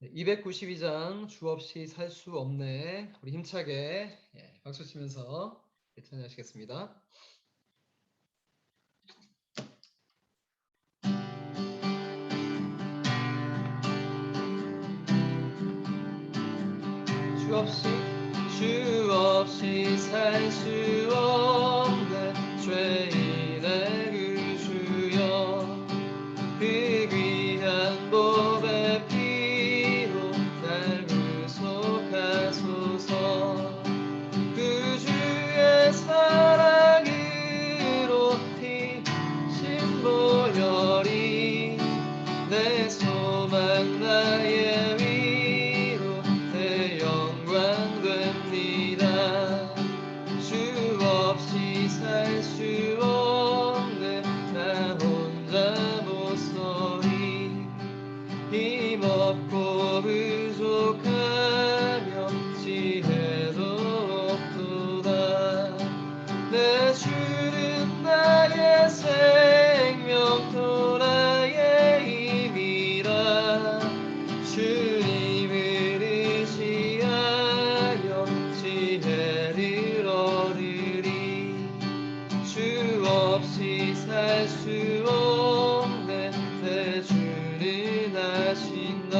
292장 주 없이 살 수 없네. 우리 힘차게 박수 치면서 찬양하시겠습니다. 주 없이 살 수 없네. 죄인의 그 주여, 그 귀한 보배 피로 날 구속하소서. 그 주의 사랑으로 피신 보혈이 내 소망 나의 위로 내 영광 됩니다. 주 없이 살 수 없네. 나 혼자 못서리 힘없고 부족하며 지혜도 없도다. 내 주는 나의 생명 또 나의 힘이라. 주님을 의지하여 지혜를 얻으리. 주 없이 살 수 없네. 내 주는 하신다.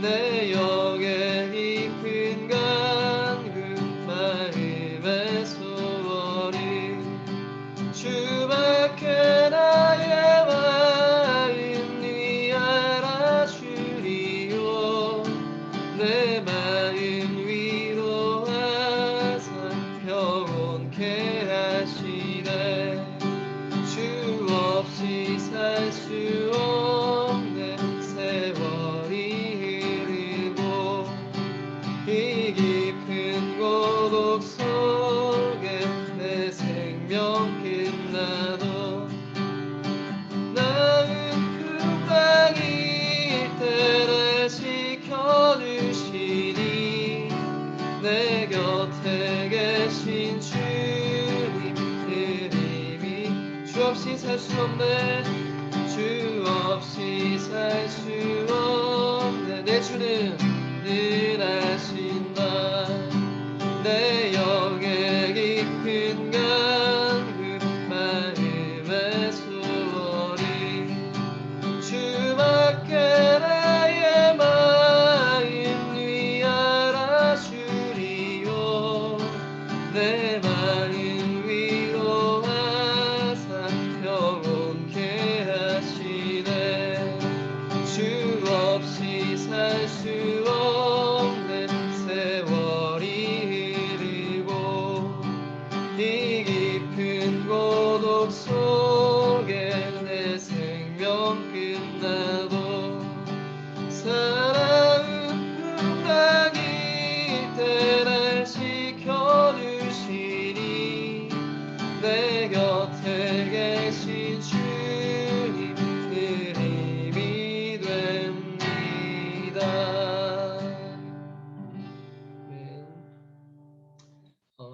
내 영의 깊은 간구 마음의 소원을 주밖에 나의 마음 네 알아주리요. 내 마음 위로하사 평온케 하시네. 주 없이 살 수 없네. 세월이 흐르고 이 깊은 고독 속에 내 생명 끝나도 나은 금방일 때 날 지켜주시니. 내 곁에 계신 주님 그님이 주 없이 살 수 없네. 주 없이 살 수 없네. 내 주는 늘 하신다. 내 영의 깊은 간구 마음의 소원이 주밖에 나의 마음 네 알아주리요. 내 마음 위로하사 평온케 하시네. 주 없이 살 수 없네. 세월이 흐르고 이 깊은 고독 속에 내 생명 끝나도 사랑은 금방일 때 날 지켜주시니. 내 곁에 계신 주님 늘 힘이 됩니다. 네.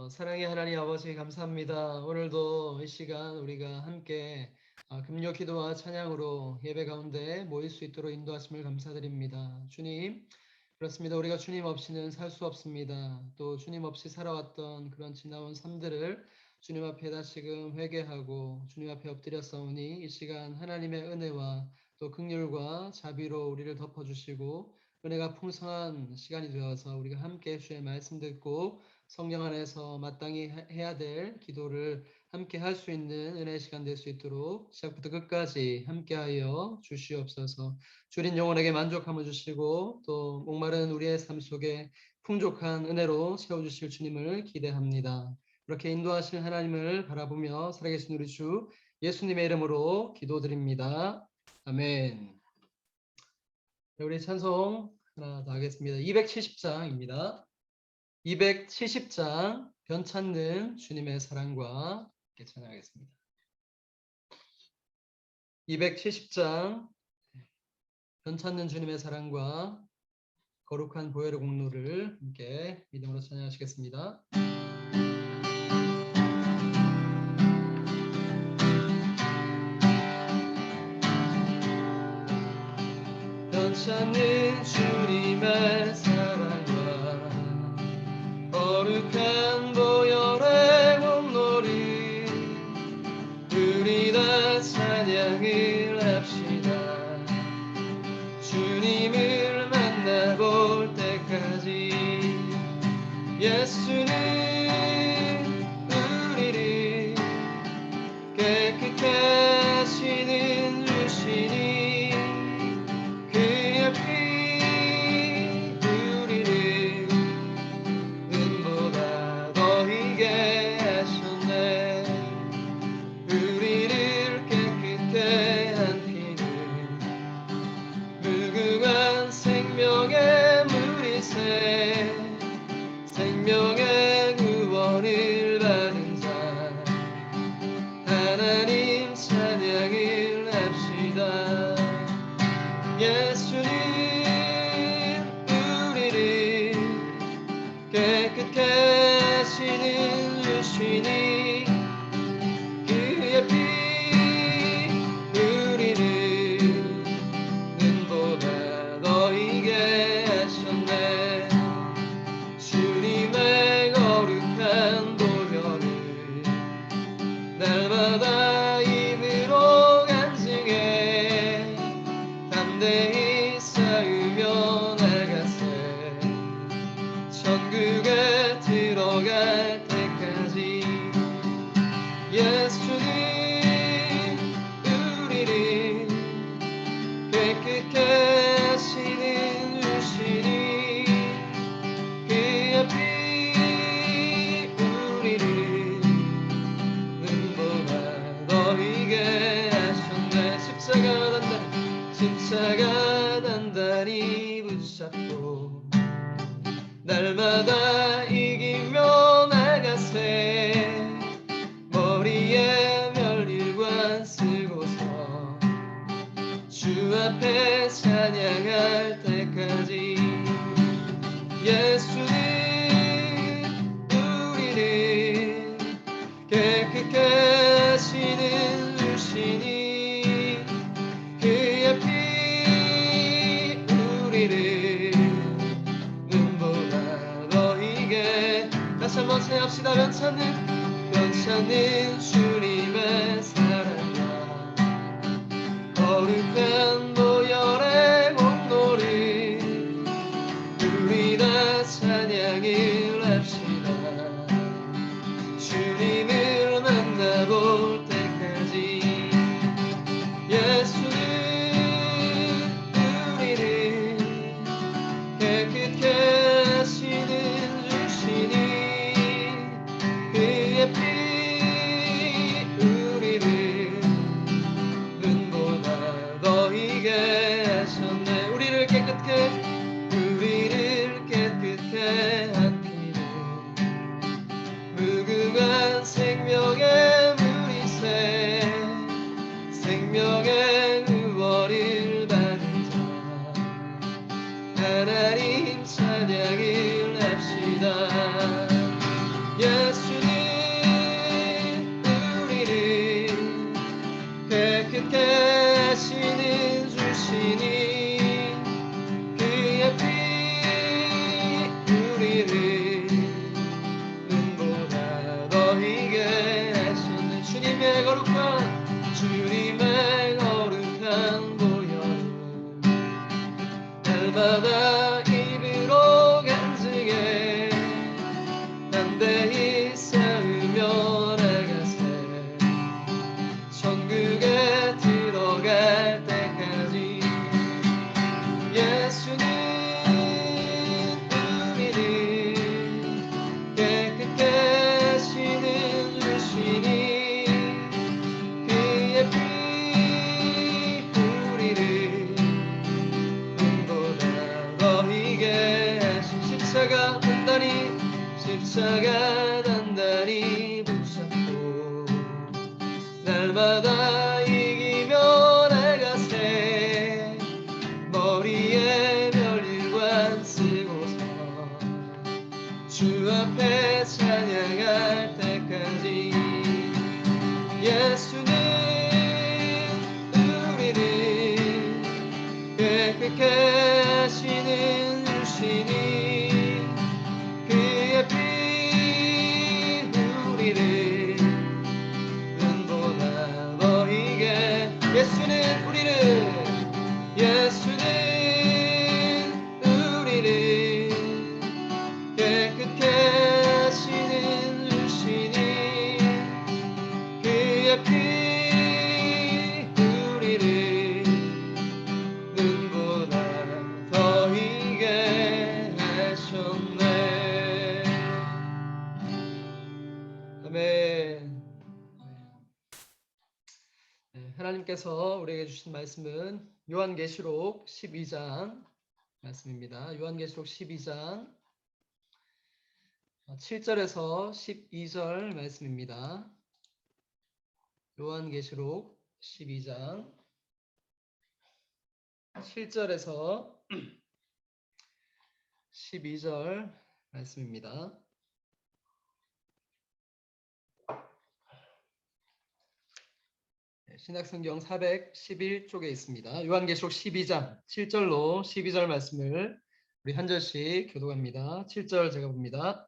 사랑의 하나님 아버지 감사합니다. 오늘도 이 시간 우리가 함께 금요 기도와 찬양으로 예배 가운데 모일 수 있도록 인도하심을 감사드립니다. 주님, 그렇습니다. 우리가 주님 없이는 살 수 없습니다. 또 주님 없이 살아왔던 그런 지나온 삶들을 주님 앞에 다시금 회개하고 주님 앞에 엎드렸사오니 이 시간 하나님의 은혜와 또 긍휼과 자비로 우리를 덮어주시고 은혜가 풍성한 시간이 되어서 우리가 함께 주의 말씀 듣고 성령 안에서 마땅히 해야 될 기도를 함께 할 수 있는 은혜의 시간 될 수 있도록 시작부터 끝까지 함께하여 주시옵소서. 주린 영혼에게 만족함을 주시고 또 목마른 우리의 삶 속에 풍족한 은혜로 채워주실 주님을 기대합니다. 그렇게 인도하실 하나님을 바라보며 살아계신 우리 주 예수님의 이름으로 기도드립니다. 아멘. 우리 찬송 하나 더 하겠습니다. 270장입니다. 270장 변찮는 주님의 사랑과 함께 찬양하겠습니다. 270장 변찮는 주님의 사랑과 거룩한 보혈의 공로를 함께 믿음으로 찬양하시겠습니다. 변찮는 주님의 사랑과 거룩한 보혈의 몸놀이 우리 다 찬양을 합시다. 주님을 만나볼 때까지 예수는 우리를 깨끗게 하시는 주시니 그의 피 우리를 은보다 더 희게 하셨네. 우리를 깨끗게 한 피는 무궁한 생명의 물이세. 생명의 구원을 받은 자 하나님 찬양을 합시다. 예수님 우리를 깨끗게 하시는 주시니 그의 피 우리를 눈보다 더 희게 하셨네. 주님의 거룩한 보혈을 날마다 입으로 간증해 담대히 쌓으며 나가세. 천국에 들어갈 때까지 예수는 우리를 깨끗게 하시는 주시니 그의 피 우리를 눈보다 더 희게 하셨네. 십자가 단단히 붙잡고 날마다 이기며 나가세. 머리에 멸일관 쓰고서 주 앞에 찬양할 때까지 예수는 우리를 깨끗게 하시는 주시니 그의 피 우리를 눈보다 더 희게. 다시 한번 찬양합시다. 변찮는 주님의 사랑과 거룩한 보혈의 몸놀이 우리 다 찬양을 합시다. 주님을 만나볼 때까지 예수는 우리를 깨끗게 하시는 주시니 그의 피 우리를 눈보다 더 희게 하셨네. 우리를 깨끗게 한 피는 무궁한 생명의 물이세. 생명의 구원을 받은 자 하나님 찬양을 합시다. 예수는 우리를 깨끗게 하시는 주시니 그의 피 우리를 눈보다 더 희게 하셨네. 주님의 거룩한 보혈 날마다 입으로 간증해 담대히 쌓으며 나가세. 천국에 들어갈 때까지 예수는 우리를 깨끗게 하시는 주시니 그의 피 우리를 눈보다 더 희게 하신. 십자가 단단히 붙잡고 날마다 이기며 나가세. 머리에 멸일관 쓰고서 주 앞에 찬양할 때까지 예수는 우리를 깨끗게 깨끗게 하시는 주시니 그의 피 우리를 눈보다 너희게 예수는 우리를 깨끗게 하시는 주시니 그의 피 우리를 눈보다 더이게 하셨네. 아멘. 하나님께서 우리에게 주신 말씀은 요한계시록 12장 말씀입니다. 요한계시록 12장 7절에서 12절 말씀입니다. 요한계시록 12장 7절에서 12절 말씀입니다. 신약성경 411쪽에 있습니다. 요한계시록 12장 7절로 12절 말씀을 우리 한 절씩 교독합니다. 7절 제가 봅니다.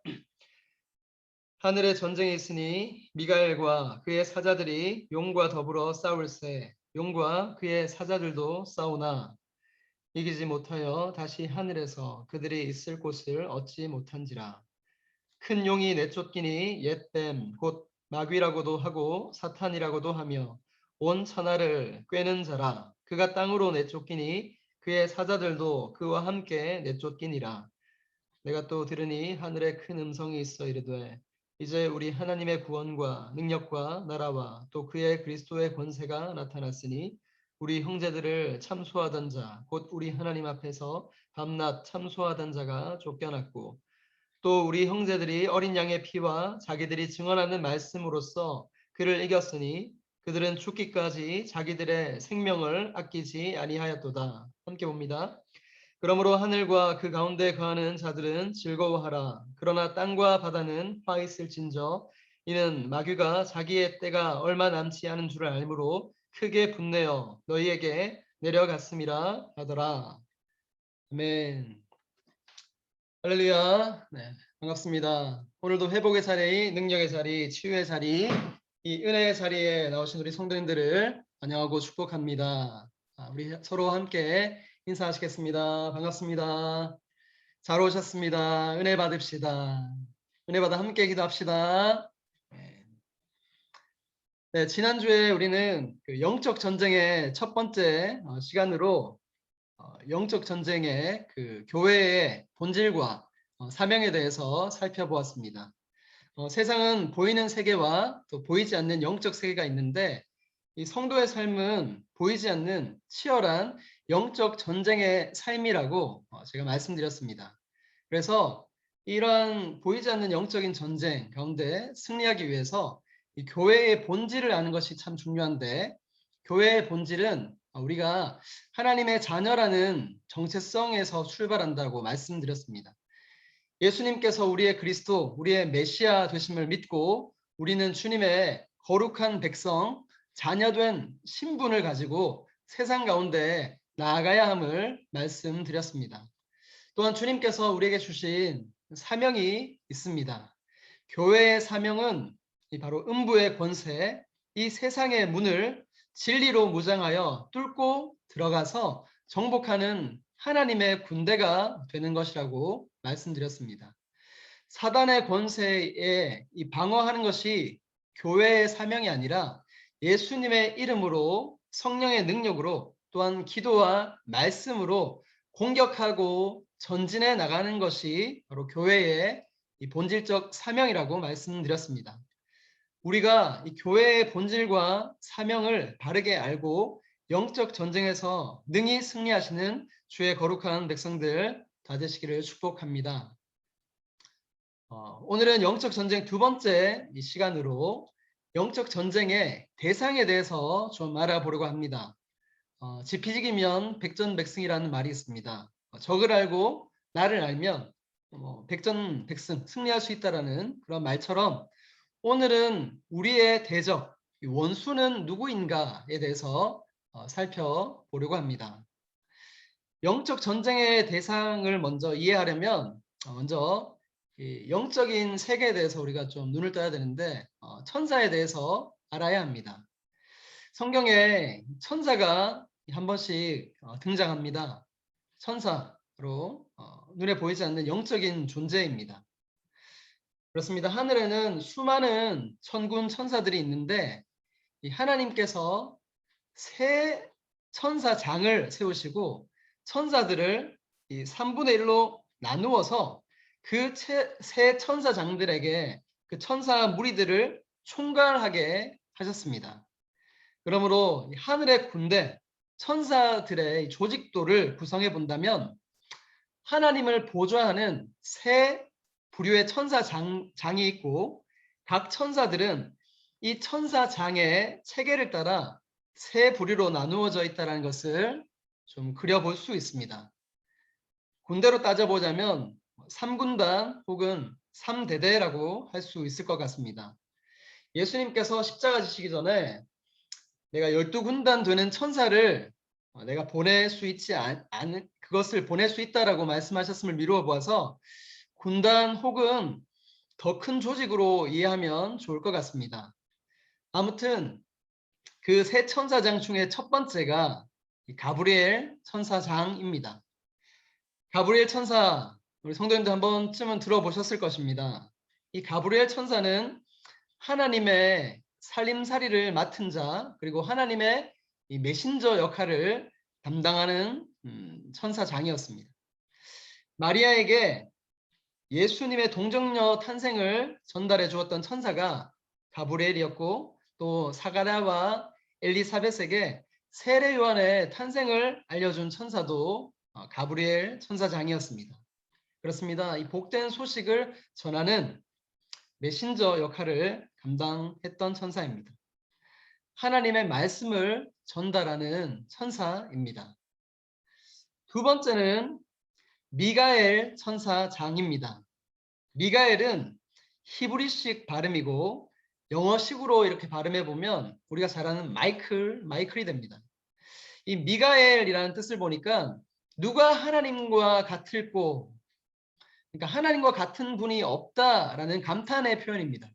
하늘에 전쟁이 있으니 미가엘과 그의 사자들이 용과 더불어 싸울세 용과 그의 사자들도 싸우나 이기지 못하여 다시 하늘에서 그들이 있을 곳을 얻지 못한지라. 큰 용이 내쫓기니 옛뱀 곧 마귀라고도 하고 사탄이라고도 하며 온 천하를 꿰는 자라. 그가 땅으로 내쫓기니 그의 사자들도 그와 함께 내쫓기니라. 내가 또 들으니 하늘에 큰 음성이 있어 이르되 이제 우리 하나님의 구원과 능력과 나라와 또 그의 그리스도의 권세가 나타났으니 우리 형제들을 참소하던 자 곧 우리 하나님 앞에서 밤낮 참소하던 자가 쫓겨났고 또 우리 형제들이 어린 양의 피와 자기들이 증언하는 말씀으로써 그를 이겼으니 그들은 죽기까지 자기들의 생명을 아끼지 아니하였도다. 함께 봅니다. 그러므로 하늘과 그 가운데 거하는 자들은 즐거워하라. 그러나 땅과 바다는 화 있을진저 이는 마귀가 자기의 때가 얼마 남지 않은 줄을 알므로 크게 분내어 너희에게 내려갔음이라 하더라. 아멘. 할렐루야. 네, 반갑습니다. 오늘도 회복의 자리, 능력의 자리, 치유의 자리, 이 은혜의 자리에 나오신 우리 성도님들을 환영하고 축복합니다. 우리 서로 함께 인사하시겠습니다. 반갑습니다. 잘 오셨습니다. 은혜 받읍시다. 은혜 받아 함께 기도합시다. 네, 지난주에 우리는 그 영적 전쟁의 첫 번째 시간으로 영적 전쟁의 그 교회의 본질과 사명에 대해서 살펴보았습니다. 세상은 보이는 세계와 또 보이지 않는 영적 세계가 있는데 이 성도의 삶은 보이지 않는 치열한 영적 전쟁의 삶이라고 제가 말씀드렸습니다. 그래서 이러한 보이지 않는 영적인 전쟁 가운데 승리하기 위해서 이 교회의 본질을 아는 것이 참 중요한데 교회의 본질은 우리가 하나님의 자녀라는 정체성에서 출발한다고 말씀드렸습니다. 예수님께서 우리의 그리스도, 우리의 메시아 되심을 믿고 우리는 주님의 거룩한 백성, 자녀된 신분을 가지고 세상 가운데 나아가야 함을 말씀드렸습니다. 또한 주님께서 우리에게 주신 사명이 있습니다. 교회의 사명은 바로 음부의 권세, 이 세상의 문을 진리로 무장하여 뚫고 들어가서 정복하는 하나님의 군대가 되는 것이라고 말씀드렸습니다. 사단의 권세에 방어하는 것이 교회의 사명이 아니라 예수님의 이름으로 성령의 능력으로 또한 기도와 말씀으로 공격하고 전진해 나가는 것이 바로 교회의 본질적 사명이라고 말씀드렸습니다. 우리가 이 교회의 본질과 사명을 바르게 알고 영적 전쟁에서 능히 승리하시는 주의 거룩한 백성들 다 되시기를 축복합니다. 오늘은 영적 전쟁 두 번째 이 시간으로 영적 전쟁의 대상에 대해서 좀 알아보려고 합니다. 지피지기면 백전백승이라는 말이 있습니다. 적을 알고 나를 알면 백전백승 승리할 수 있다라는 그런 말처럼 오늘은 우리의 대적, 원수는 누구인가에 대해서 살펴보려고 합니다. 영적 전쟁의 대상을 먼저 이해하려면 먼저 이 영적인 세계에 대해서 우리가 좀 눈을 떠야 되는데 천사에 대해서 알아야 합니다. 성경에 천사가 한 번씩 등장합니다. 천사로 눈에 보이지 않는 영적인 존재입니다. 그렇습니다. 하늘에는 수많은 천군 천사들이 있는데 이 하나님께서 세 천사장을 세우시고 천사들을 이 3분의 1로 나누어서 그 세 천사장들에게 그 천사 무리들을 총괄하게 하셨습니다. 그러므로 하늘의 군대, 천사들의 조직도를 구성해 본다면 하나님을 보좌하는 세 부류의 천사장이 있고 각 천사들은 이 천사장의 체계를 따라 세 부류로 나누어져 있다는 것을 좀 그려볼 수 있습니다. 군대로 따져보자면 3군단 혹은 3대대라고 할 수 있을 것 같습니다. 예수님께서 십자가 지시기 전에 내가 12군단 되는 천사를 내가 보낼 수 있지 않은 그것을 보낼 수 있다라고 말씀하셨음을 미루어 보아서 군단 혹은 더 큰 조직으로 이해하면 좋을 것 같습니다. 아무튼 그 세 천사장 중에 첫 번째가 가브리엘 천사장입니다. 가브리엘 천사, 우리 성도님들 한 번쯤은 들어보셨을 것입니다. 이 가브리엘 천사는 하나님의 살림살이를 맡은 자, 그리고 하나님의 이 메신저 역할을 담당하는 천사장이었습니다. 마리아에게 예수님의 동정녀 탄생을 전달해 주었던 천사가 가브리엘이었고 또 사가랴와 엘리사벳에게 세례 요한의 탄생을 알려준 천사도 가브리엘 천사장이었습니다. 그렇습니다. 이 복된 소식을 전하는 메신저 역할을 감당했던 천사입니다. 하나님의 말씀을 전달하는 천사입니다. 두 번째는 미가엘 천사장입니다. 미가엘은 히브리식 발음이고 영어식으로 이렇게 발음해 보면 우리가 잘 아는 마이클이 됩니다. 이 미가엘이라는 뜻을 보니까 누가 하나님과 같을꼬, 그러니까 하나님과 같은 분이 없다라는 감탄의 표현입니다.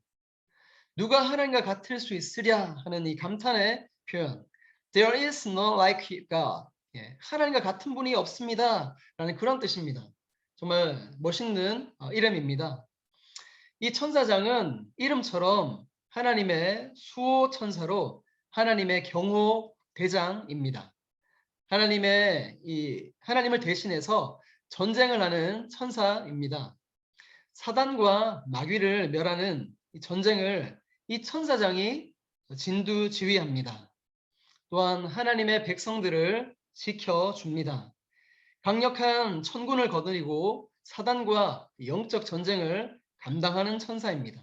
누가 하나님과 같을 수 있으랴 하는 이 감탄의 표현. There is no like God. 하나님과 같은 분이 없습니다. 라는 그런 뜻입니다. 정말 멋있는 이름입니다. 이 천사장은 이름처럼 하나님의 수호 천사로 하나님의 경호 대장입니다. 하나님을 대신해서 전쟁을 하는 천사입니다. 사단과 마귀를 멸하는 이 전쟁을 이 천사장이 진두지휘합니다. 또한 하나님의 백성들을 지켜줍니다. 강력한 천군을 거느리고 사단과 영적 전쟁을 감당하는 천사입니다.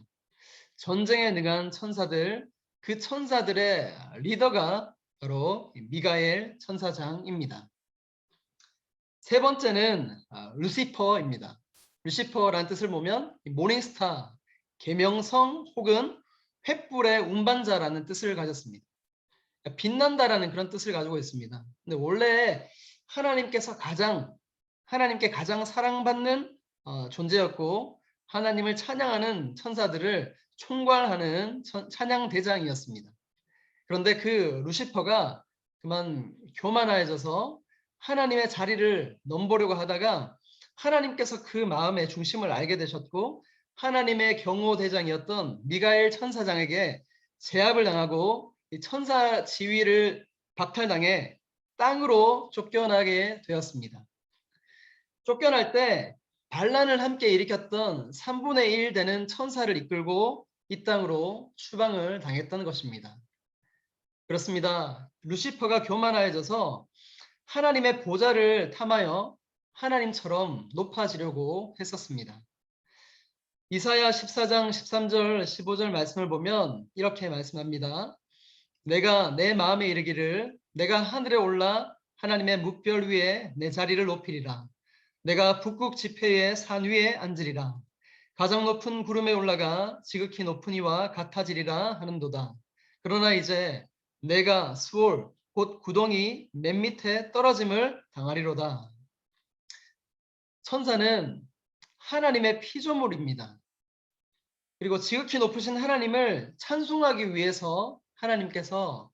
전쟁에 능한 천사들, 그 천사들의 리더가 바로 미가엘 천사장입니다. 세 번째는 루시퍼입니다. 루시퍼라는 뜻을 보면 모닝스타, 계명성 혹은 횃불의 운반자라는 뜻을 가졌습니다. 빛난다라는 그런 뜻을 가지고 있습니다. 근데 원래 하나님께 가장 사랑받는 존재였고 하나님을 찬양하는 천사들을 총괄하는 찬양 대장이었습니다. 그런데 그 루시퍼가 그만 교만해져서 하나님의 자리를 넘보려고 하다가 하나님께서 그 마음의 중심을 알게 되셨고 하나님의 경호 대장이었던 미가엘 천사장에게 제압을 당하고 이 천사 지위를 박탈당해 땅으로 쫓겨나게 되었습니다. 쫓겨날 때 반란을 함께 일으켰던 3분의 1 되는 천사를 이끌고 이 땅으로 추방을 당했던 것입니다. 그렇습니다. 루시퍼가 교만해져서 하나님의 보좌를 탐하여 하나님처럼 높아지려고 했었습니다. 이사야 14장 13절 15절 말씀을 보면 이렇게 말씀합니다. 내가 내 마음에 이르기를 내가 하늘에 올라 하나님의 묵별 위에 내 자리를 높이리라. 내가 북극 지폐의 산 위에 앉으리라. 가장 높은 구름에 올라가 지극히 높은 이와 같아지리라 하는도다. 그러나 이제 내가 수올 곧 구덩이 맨 밑에 떨어짐을 당하리로다. 천사는 하나님의 피조물입니다. 그리고 지극히 높으신 하나님을 찬송하기 위해서 하나님께서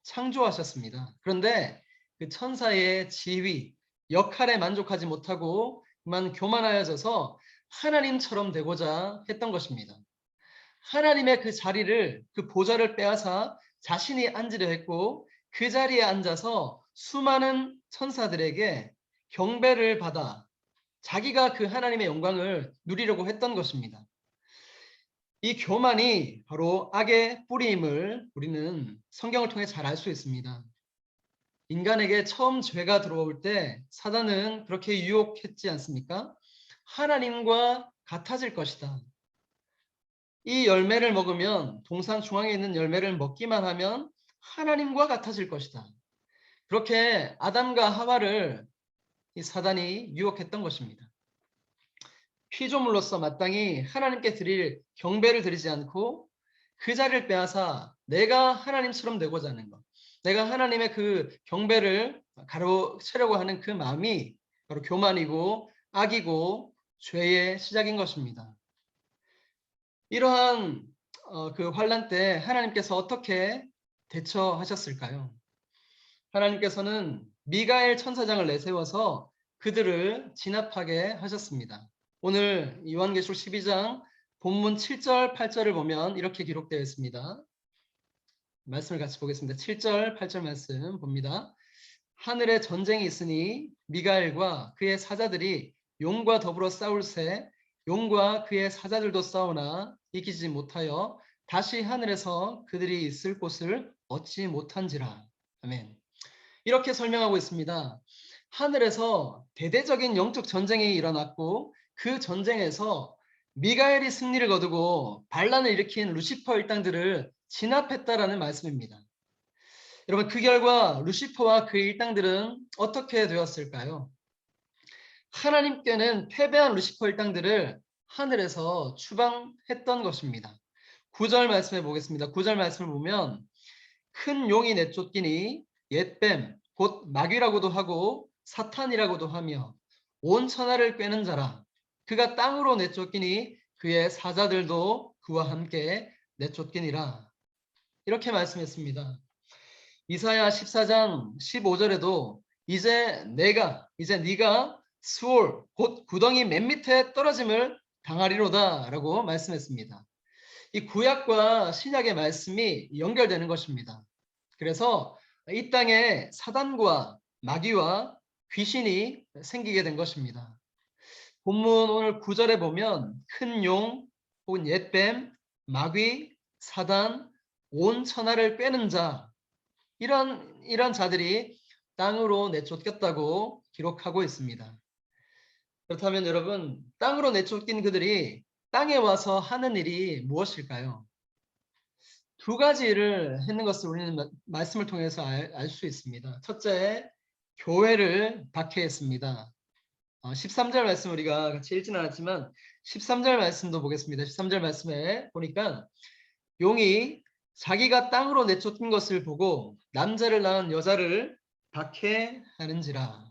창조하셨습니다. 그런데 그 천사의 지위, 역할에 만족하지 못하고 그만 교만하여져서 하나님처럼 되고자 했던 것입니다. 하나님의 그 자리를, 그 보좌를 빼앗아 자신이 앉으려 했고 그 자리에 앉아서 수많은 천사들에게 경배를 받아 자기가 그 하나님의 영광을 누리려고 했던 것입니다. 이 교만이 바로 악의 뿌리임을 우리는 성경을 통해 잘 알 수 있습니다. 인간에게 처음 죄가 들어올 때 사단은 그렇게 유혹했지 않습니까? 하나님과 같아질 것이다. 이 열매를 먹으면, 동산 중앙에 있는 열매를 먹기만 하면 하나님과 같아질 것이다. 그렇게 아담과 하와를 이 사단이 유혹했던 것입니다. 피조물로서 마땅히 하나님께 드릴 경배를 드리지 않고 그 자리를 빼앗아 내가 하나님처럼 되고자 하는 것, 내가 하나님의 그 경배를 가로채려고 하는 그 마음이 바로 교만이고 악이고 죄의 시작인 것입니다. 이러한 그 환난 때 하나님께서 어떻게 대처하셨을까요? 하나님께서는 미가엘 천사장을 내세워서 그들을 진압하게 하셨습니다. 오늘 요한계시록 12장 본문 7절, 8절을 보면 이렇게 기록되어 있습니다. 말씀을 같이 보겠습니다. 7절, 8절 말씀 봅니다. 하늘에 전쟁이 있으니 미가엘과 그의 사자들이 용과 더불어 싸울새 용과 그의 사자들도 싸우나 이기지 못하여 다시 하늘에서 그들이 있을 곳을 얻지 못한지라. 아멘. 이렇게 설명하고 있습니다. 하늘에서 대대적인 영적 전쟁이 일어났고 그 전쟁에서 미가엘이 승리를 거두고 반란을 일으킨 루시퍼 일당들을 진압했다라는 말씀입니다. 여러분, 그 결과 루시퍼와 그 일당들은 어떻게 되었을까요? 하나님께는 패배한 루시퍼 일당들을 하늘에서 추방했던 것입니다. 9절 말씀해 보겠습니다. 9절 말씀을 보면 큰 용이 내쫓기니 옛뱀 곧 마귀라고도 하고 사탄이라고도 하며 온 천하를 꿰는 자라. 그가 땅으로 내쫓기니 그의 사자들도 그와 함께 내쫓기니라. 이렇게 말씀했습니다. 이사야 14장 15절에도 이제 네가 수올 곧 구덩이 맨 밑에 떨어짐을 당하리로다 라고 말씀했습니다. 이 구약과 신약의 말씀이 연결되는 것입니다. 그래서 이 땅에 사단과 마귀와 귀신이 생기게 된 것입니다. 본문 오늘 9절에 보면 큰 용 혹은 옛뱀, 마귀, 사단, 온 천하를 꿰는 자 이런 자들이 땅으로 내쫓겼다고 기록하고 있습니다. 그렇다면 여러분, 땅으로 내쫓긴 그들이 땅에 와서 하는 일이 무엇일까요? 두 가지 일을 했는 것을 우리는 말씀을 통해서 알 수 있습니다. 첫째, 교회를 박해했습니다. 13절 말씀 우리가 같이 읽지는 않았지만 13절 말씀도 보겠습니다. 13절 말씀에 보니까 용이 자기가 땅으로 내쫓긴 것을 보고 남자를 낳은 여자를 박해하는지라.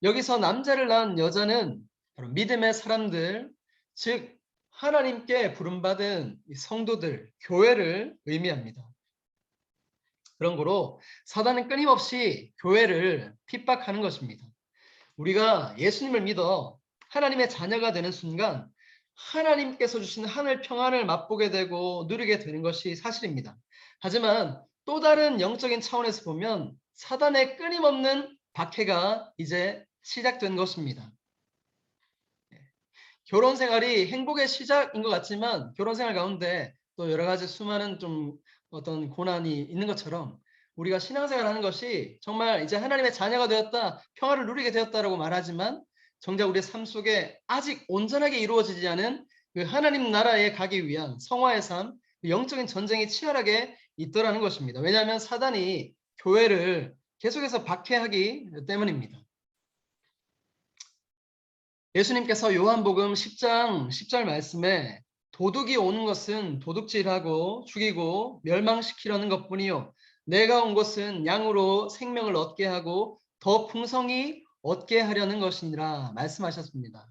여기서 남자를 낳은 여자는 바로 믿음의 사람들, 즉 하나님께 부름받은 성도들, 교회를 의미합니다. 그런 거로 사단은 끊임없이 교회를 핍박하는 것입니다. 우리가 예수님을 믿어 하나님의 자녀가 되는 순간 하나님께서 주신 하늘 평안을 맛보게 되고 누리게 되는 것이 사실입니다. 하지만 또 다른 영적인 차원에서 보면 사단의 끊임없는 박해가 이제 시작된 것입니다. 결혼 생활이 행복의 시작인 것 같지만 결혼 생활 가운데 또 여러 가지 수많은 좀 어떤 고난이 있는 것처럼 우리가 신앙생활 하는 것이 정말 이제 하나님의 자녀가 되었다, 평화를 누리게 되었다라고 말하지만 정작 우리의 삶 속에 아직 온전하게 이루어지지 않은 그 하나님 나라에 가기 위한 성화의 삶, 영적인 전쟁이 치열하게 있더라는 것입니다. 왜냐하면 사단이 교회를 계속해서 박해하기 때문입니다. 예수님께서 요한복음 10장 10절 말씀에 도둑이 오는 것은 도둑질하고 죽이고 멸망시키려는 것뿐이요 내가 온 것은 양으로 생명을 얻게 하고 더 풍성히 얻게 하려는 것이니라 말씀하셨습니다.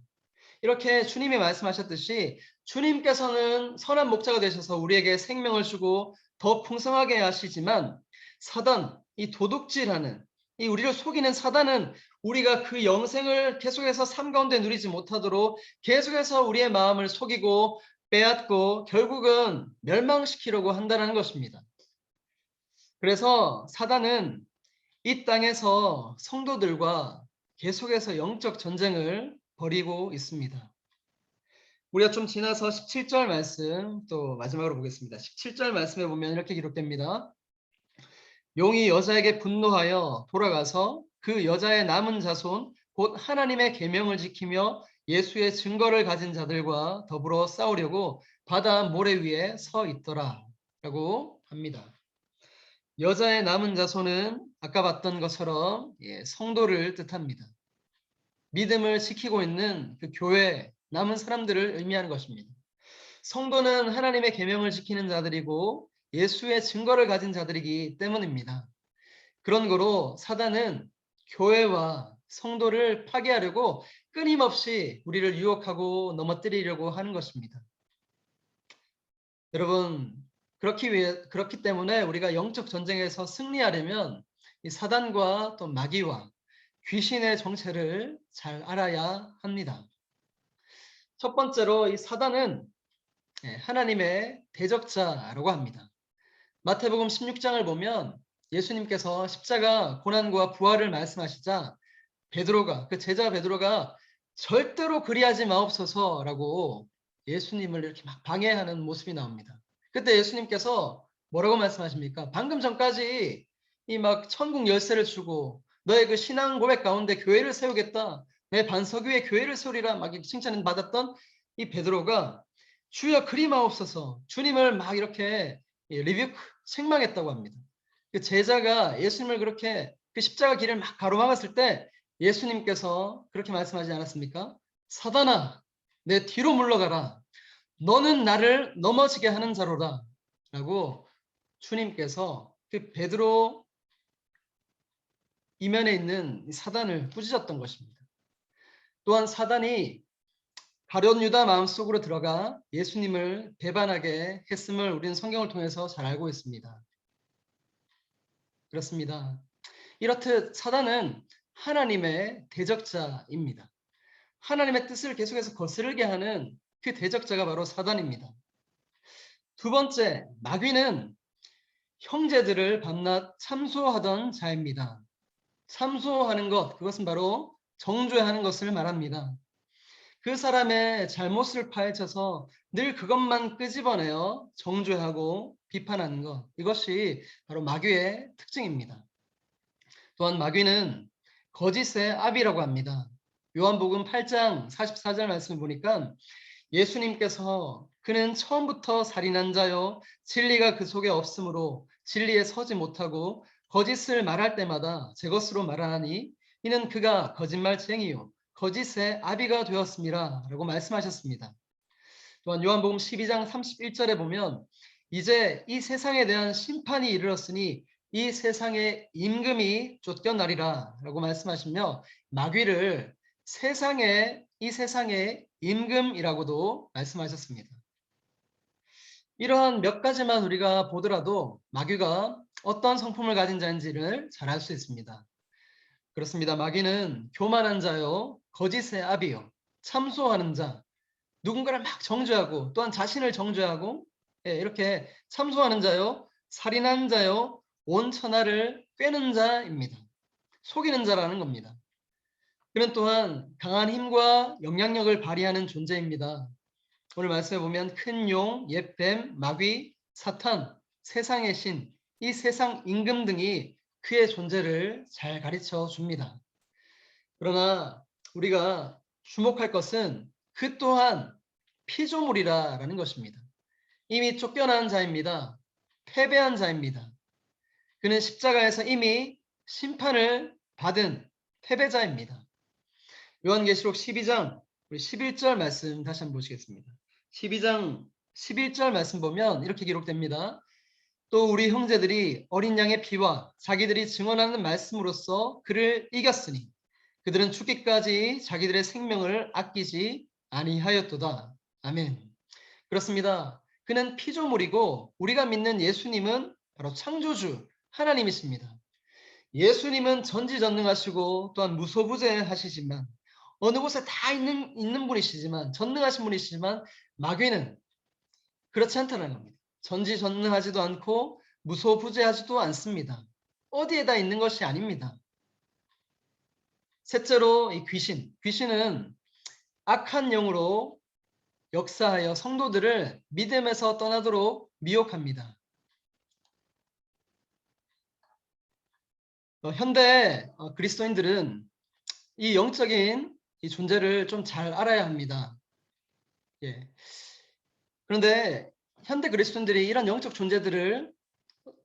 이렇게 주님이 말씀하셨듯이 주님께서는 선한 목자가 되셔서 우리에게 생명을 주고 더 풍성하게 하시지만 사단, 이 도둑질하는, 이 우리를 속이는 사단은 우리가 그 영생을 계속해서 삶 가운데 누리지 못하도록 계속해서 우리의 마음을 속이고 빼앗고 결국은 멸망시키려고 한다는 것입니다. 그래서 사단은 이 땅에서 성도들과 계속해서 영적 전쟁을 벌이고 있습니다. 우리가 좀 지나서 17절 말씀 또 마지막으로 보겠습니다. 17절 말씀에 보면 이렇게 기록됩니다. 용이 여자에게 분노하여 돌아가서 그 여자의 남은 자손 곧 하나님의 계명을 지키며 예수의 증거를 가진 자들과 더불어 싸우려고 바다 모래 위에 서 있더라 라고 합니다. 여자의 남은 자손은 아까 봤던 것처럼 성도를 뜻합니다. 믿음을 지키고 있는 그 교회 남은 사람들을 의미하는 것입니다. 성도는 하나님의 계명을 지키는 자들이고 예수의 증거를 가진 자들이기 때문입니다. 그런 거로 사단은 교회와 성도를 파괴하려고 끊임없이 우리를 유혹하고 넘어뜨리려고 하는 것입니다. 여러분, 그렇기 때문에 우리가 영적 전쟁에서 승리하려면 이 사단과 또 마귀와 귀신의 정체를 잘 알아야 합니다. 첫 번째로 이 사단은 하나님의 대적자라고 합니다. 마태복음 16장을 보면 예수님께서 십자가 고난과 부활을 말씀하시자 베드로가 그 제자 베드로가 절대로 그리하지 마옵소서라고 예수님을 이렇게 막 방해하는 모습이 나옵니다. 그때 예수님께서 뭐라고 말씀하십니까? 방금 전까지 이 막 천국 열쇠를 주고 너의 그 신앙 고백 가운데 교회를 세우겠다. 내 반석 위에 교회를 세우리라 막 칭찬을 받았던 이 베드로가 주여 그리 마옵소서 주님을 막 이렇게 리뷰 책망했다고 합니다. 그 제자가 예수님을 그렇게 그 십자가 길을 막 가로막았을 때 예수님께서 그렇게 말씀하지 않았습니까? 사단아, 내 뒤로 물러가라. 너는 나를 넘어지게 하는 자로다. 라고 주님께서 그 베드로 이면에 있는 사단을 꾸짖었던 것입니다. 또한 사단이 가룟 유다 마음속으로 들어가 예수님을 배반하게 했음을 우리는 성경을 통해서 잘 알고 있습니다. 그렇습니다. 이렇듯 사단은 하나님의 대적자입니다. 하나님의 뜻을 계속해서 거스르게 하는 그 대적자가 바로 사단입니다. 두 번째, 마귀는 형제들을 밤낮 참소하던 자입니다. 참소하는 것, 그것은 바로 정죄하는 것을 말합니다. 그 사람의 잘못을 파헤쳐서 늘 그것만 끄집어내어 정죄하고 비판하는 것, 이것이 바로 마귀의 특징입니다. 또한 마귀는 거짓의 아비라고 합니다. 요한복음 8장 44절 말씀을 보니까 예수님께서 그는 처음부터 살인한 자요 진리가 그 속에 없으므로 진리에 서지 못하고 거짓을 말할 때마다 제 것으로 말하니 이는 그가 거짓말쟁이요 거짓의 아비가 되었습니다 라고 말씀하셨습니다. 또한 요한복음 12장 31절에 보면 이제 이 세상에 대한 심판이 이르렀으니 이 세상의 임금이 쫓겨나리라 라고 말씀하시며 마귀를 이 세상의 임금이라고도 말씀하셨습니다. 이러한 몇 가지만 우리가 보더라도 마귀가 어떤 성품을 가진 자인지를 잘 알 수 있습니다. 그렇습니다. 마귀는 교만한 자요, 거짓의 아비요, 참소하는 자, 누군가를 막 정죄하고 또한 자신을 정죄하고 이렇게 참소하는 자요, 살인하는 자요, 온 천하를 꿰는 자입니다. 속이는 자라는 겁니다. 그는 또한 강한 힘과 영향력을 발휘하는 존재입니다. 오늘 말씀에 보면 큰 용, 옛뱀, 마귀, 사탄, 세상의 신, 이 세상 임금 등이 그의 존재를 잘 가르쳐 줍니다. 그러나 우리가 주목할 것은 그 또한 피조물이라는 것입니다. 이미 쫓겨난 자입니다. 패배한 자입니다. 그는 십자가에서 이미 심판을 받은 패배자입니다. 요한계시록 12장 11절 말씀 다시 한번 보시겠습니다. 12장 11절 말씀 보면 이렇게 기록됩니다. 또 우리 형제들이 어린 양의 피와 자기들이 증언하는 말씀으로써 그를 이겼으니 그들은 죽기까지 자기들의 생명을 아끼지 아니하였도다. 아멘. 그렇습니다. 그는 피조물이고 우리가 믿는 예수님은 바로 창조주 하나님이십니다. 예수님은 전지전능하시고 또한 무소부재하시지만 어느 곳에 다 있는 분이시지만 전능하신 분이시지만 마귀는 그렇지 않다는 겁니다. 전지전능하지도 않고 무소부재하지도 않습니다. 어디에다 있는 것이 아닙니다. 셋째로 이 귀신은 악한 영으로 역사하여 성도들을 믿음에서 떠나도록 미혹합니다. 현대 그리스도인들은 이 영적인 이 존재를 좀 잘 알아야 합니다. 예. 그런데 현대 그리스도인들이 이런 영적 존재들을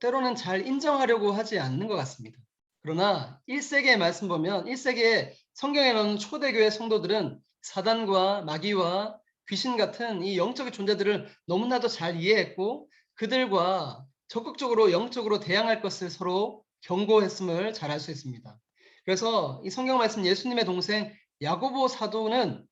때로는 잘 인정하려고 하지 않는 것 같습니다. 그러나 1세기의 말씀 보면 1세기의 성경에 나오는 초대교회 성도들은 사단과 마귀와 귀신 같은 이 영적인 존재들을 너무나도 잘 이해했고 그들과 적극적으로 영적으로 대항할 것을 서로 경고했음을 잘 알 수 있습니다. 그래서 이 성경 말씀 예수님의 동생 야고보 사도는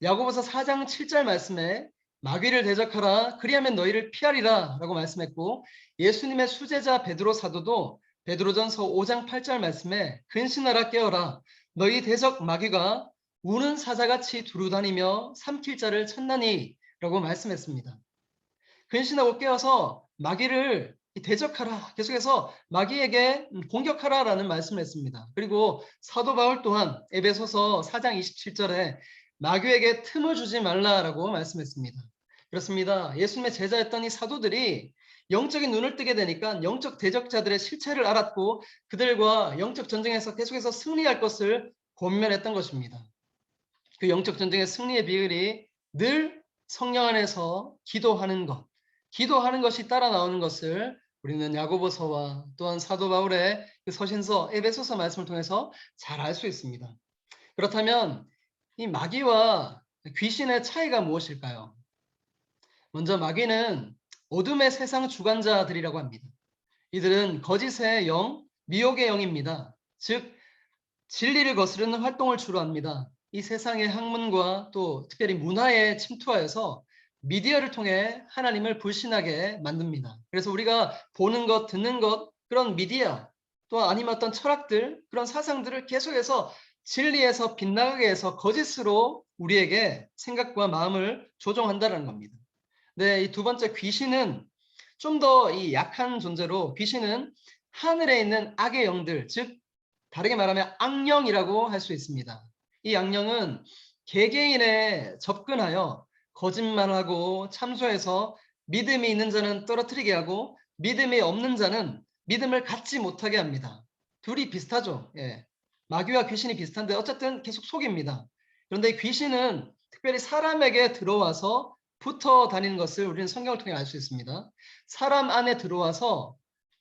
야고보서 4장 7절 말씀에 마귀를 대적하라 그리하면 너희를 피하리라 라고 말씀했고 예수님의 수제자 베드로 사도도 베드로전서 5장 8절 말씀에 근신하라 깨어라 너희 대적 마귀가 우는 사자같이 두루다니며 삼킬 자를 찾나니 라고 말씀했습니다. 근신하고 깨어서 마귀를 대적하라 계속해서 마귀에게 공격하라라는 말씀을 했습니다. 그리고 사도 바울 또한 에베소서 4장 27절에 마귀에게 틈을 주지 말라라고 말씀했습니다. 그렇습니다. 예수님의 제자였던 이 사도들이 영적인 눈을 뜨게 되니까 영적 대적자들의 실체를 알았고 그들과 영적 전쟁에서 계속해서 승리할 것을 권면했던 것입니다. 그 영적 전쟁의 승리의 비결이 늘 성령 안에서 기도하는 것, 기도하는 것이 따라 나오는 것을 우리는 야고보서와 또한 사도 바울의 그 서신서 에베소서 말씀을 통해서 잘 알 수 있습니다. 그렇다면 이 마귀와 귀신의 차이가 무엇일까요? 먼저 마귀는 어둠의 세상 주관자들이라고 합니다. 이들은 거짓의 영, 미혹의 영입니다. 즉 진리를 거스르는 활동을 주로 합니다. 이 세상의 학문과 또 특별히 문화에 침투하여서 미디어를 통해 하나님을 불신하게 만듭니다. 그래서 우리가 보는 것, 듣는 것, 그런 미디어 또 아니면 어떤 철학들, 그런 사상들을 계속해서 진리에서 빗나가게 해서 거짓으로 우리에게 생각과 마음을 조종한다는 겁니다. 네, 이 두 번째 귀신은 좀 더 이 약한 존재로 귀신은 하늘에 있는 악의 영들, 즉 다르게 말하면 악령이라고 할 수 있습니다. 이 악령은 개개인에 접근하여 거짓말하고 참소해서 믿음이 있는 자는 떨어뜨리게 하고 믿음이 없는 자는 믿음을 갖지 못하게 합니다. 둘이 비슷하죠. 예. 마귀와 귀신이 비슷한데 어쨌든 계속 속입니다. 그런데 귀신은 특별히 사람에게 들어와서 붙어 다니는 것을 우리는 성경을 통해 알 수 있습니다. 사람 안에 들어와서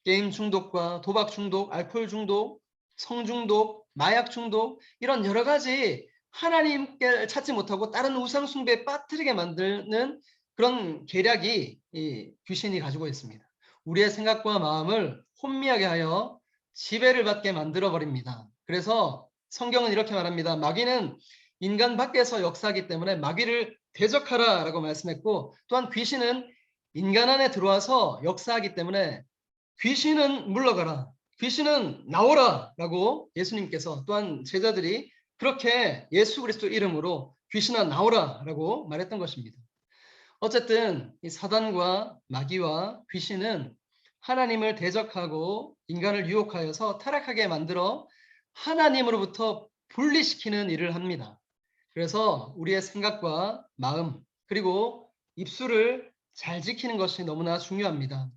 게임 중독과 도박 중독, 알코올 중독, 성중독, 마약 중독 이런 여러 가지 하나님께 찾지 못하고 다른 우상 숭배에 빠뜨리게 만드는 그런 계략이 이 귀신이 가지고 있습니다. 우리의 생각과 마음을 혼미하게 하여 지배를 받게 만들어 버립니다. 그래서 성경은 이렇게 말합니다. 마귀는 인간 밖에서 역사하기 때문에 마귀를 대적하라라고 말씀했고 또한 귀신은 인간 안에 들어와서 역사하기 때문에 귀신은 물러가라. 귀신은 나오라 라고 예수님께서 또한 제자들이 그렇게 예수 그리스도 이름으로 귀신아 나오라 라고 말했던 것입니다. 어쨌든 이 사단과 마귀와 귀신은 하나님을 대적하고 인간을 유혹하여서 타락하게 만들어 하나님으로부터 분리시키는 일을 합니다. 그래서 우리의 생각과 마음 그리고 입술을 잘 지키는 것이 너무나 중요합니다.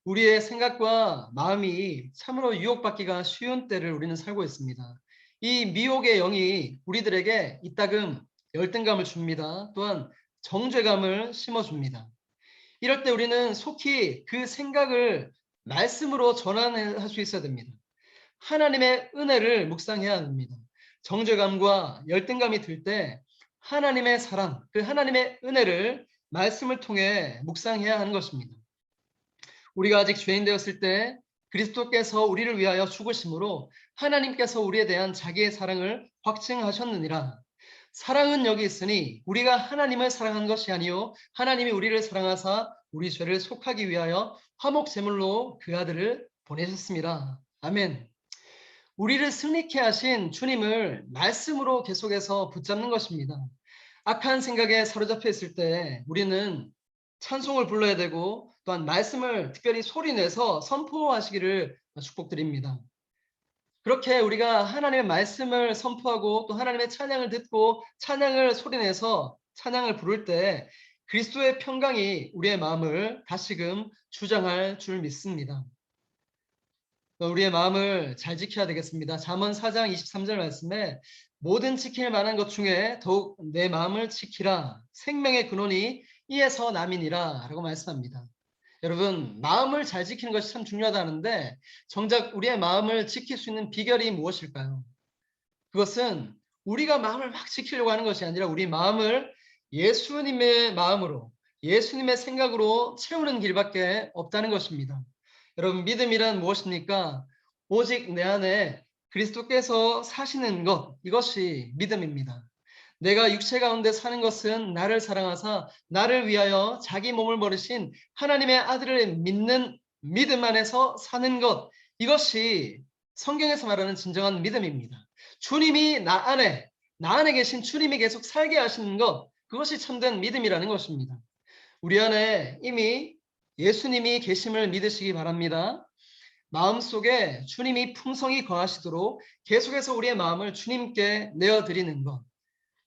우리의 생각과 마음이 참으로 유혹받기가 쉬운 때를 우리는 살고 있습니다. 이 미혹의 영이 우리들에게 이따금 열등감을 줍니다. 또한 정죄감을 심어줍니다. 이럴 때 우리는 속히 그 생각을 말씀으로 전환할 수 있어야 됩니다. 하나님의 은혜를 묵상해야 합니다. 정죄감과 열등감이 들 때 하나님의 사랑, 그 하나님의 은혜를 말씀을 통해 묵상해야 하는 것입니다. 우리가 아직 죄인 되었을 때 그리스도께서 우리를 위하여 죽으심으로 하나님께서 우리에 대한 자기의 사랑을 확증하셨느니라. 사랑은 여기 있으니 우리가 하나님을 사랑한 것이 아니요 하나님이 우리를 사랑하사 우리 죄를 속하기 위하여 화목 제물로 그 아들을 보내셨습니다. 아멘. 우리를 승리케 하신 주님을 말씀으로 계속해서 붙잡는 것입니다. 악한 생각에 사로잡혀 있을 때 우리는 찬송을 불러야 되고 또한 말씀을 특별히 소리내서 선포하시기를 축복드립니다. 그렇게 우리가 하나님의 말씀을 선포하고 또 하나님의 찬양을 듣고 찬양을 소리내서 찬양을 부를 때 그리스도의 평강이 우리의 마음을 다시금 주장할 줄 믿습니다. 우리의 마음을 잘 지켜야 되겠습니다. 잠언 4장 23절 말씀에 모든 지킬 만한 것 중에 더욱 내 마음을 지키라. 생명의 근원이 이에서 남이니라 라고 말씀합니다. 여러분, 마음을 잘 지키는 것이 참 중요하다는데 정작 우리의 마음을 지킬 수 있는 비결이 무엇일까요? 그것은 우리가 마음을 막 지키려고 하는 것이 아니라 우리 마음을 예수님의 마음으로 예수님의 생각으로 채우는 길밖에 없다는 것입니다. 여러분, 믿음이란 무엇입니까? 오직 내 안에 그리스도께서 사시는 것, 이것이 믿음입니다. 내가 육체 가운데 사는 것은 나를 사랑하사 나를 위하여 자기 몸을 버리신 하나님의 아들을 믿는 믿음 안에서 사는 것, 이것이 성경에서 말하는 진정한 믿음입니다. 주님이 나 안에 계신 주님이 계속 살게 하시는 것, 그것이 참된 믿음이라는 것입니다. 우리 안에 이미 예수님이 계심을 믿으시기 바랍니다. 마음속에 주님이 풍성히 거하시도록 계속해서 우리의 마음을 주님께 내어드리는 것,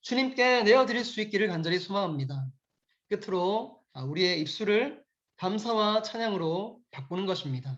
주님께 내어드릴 수 있기를 간절히 소망합니다. 끝으로 우리의 입술을 감사와 찬양으로 바꾸는 것입니다.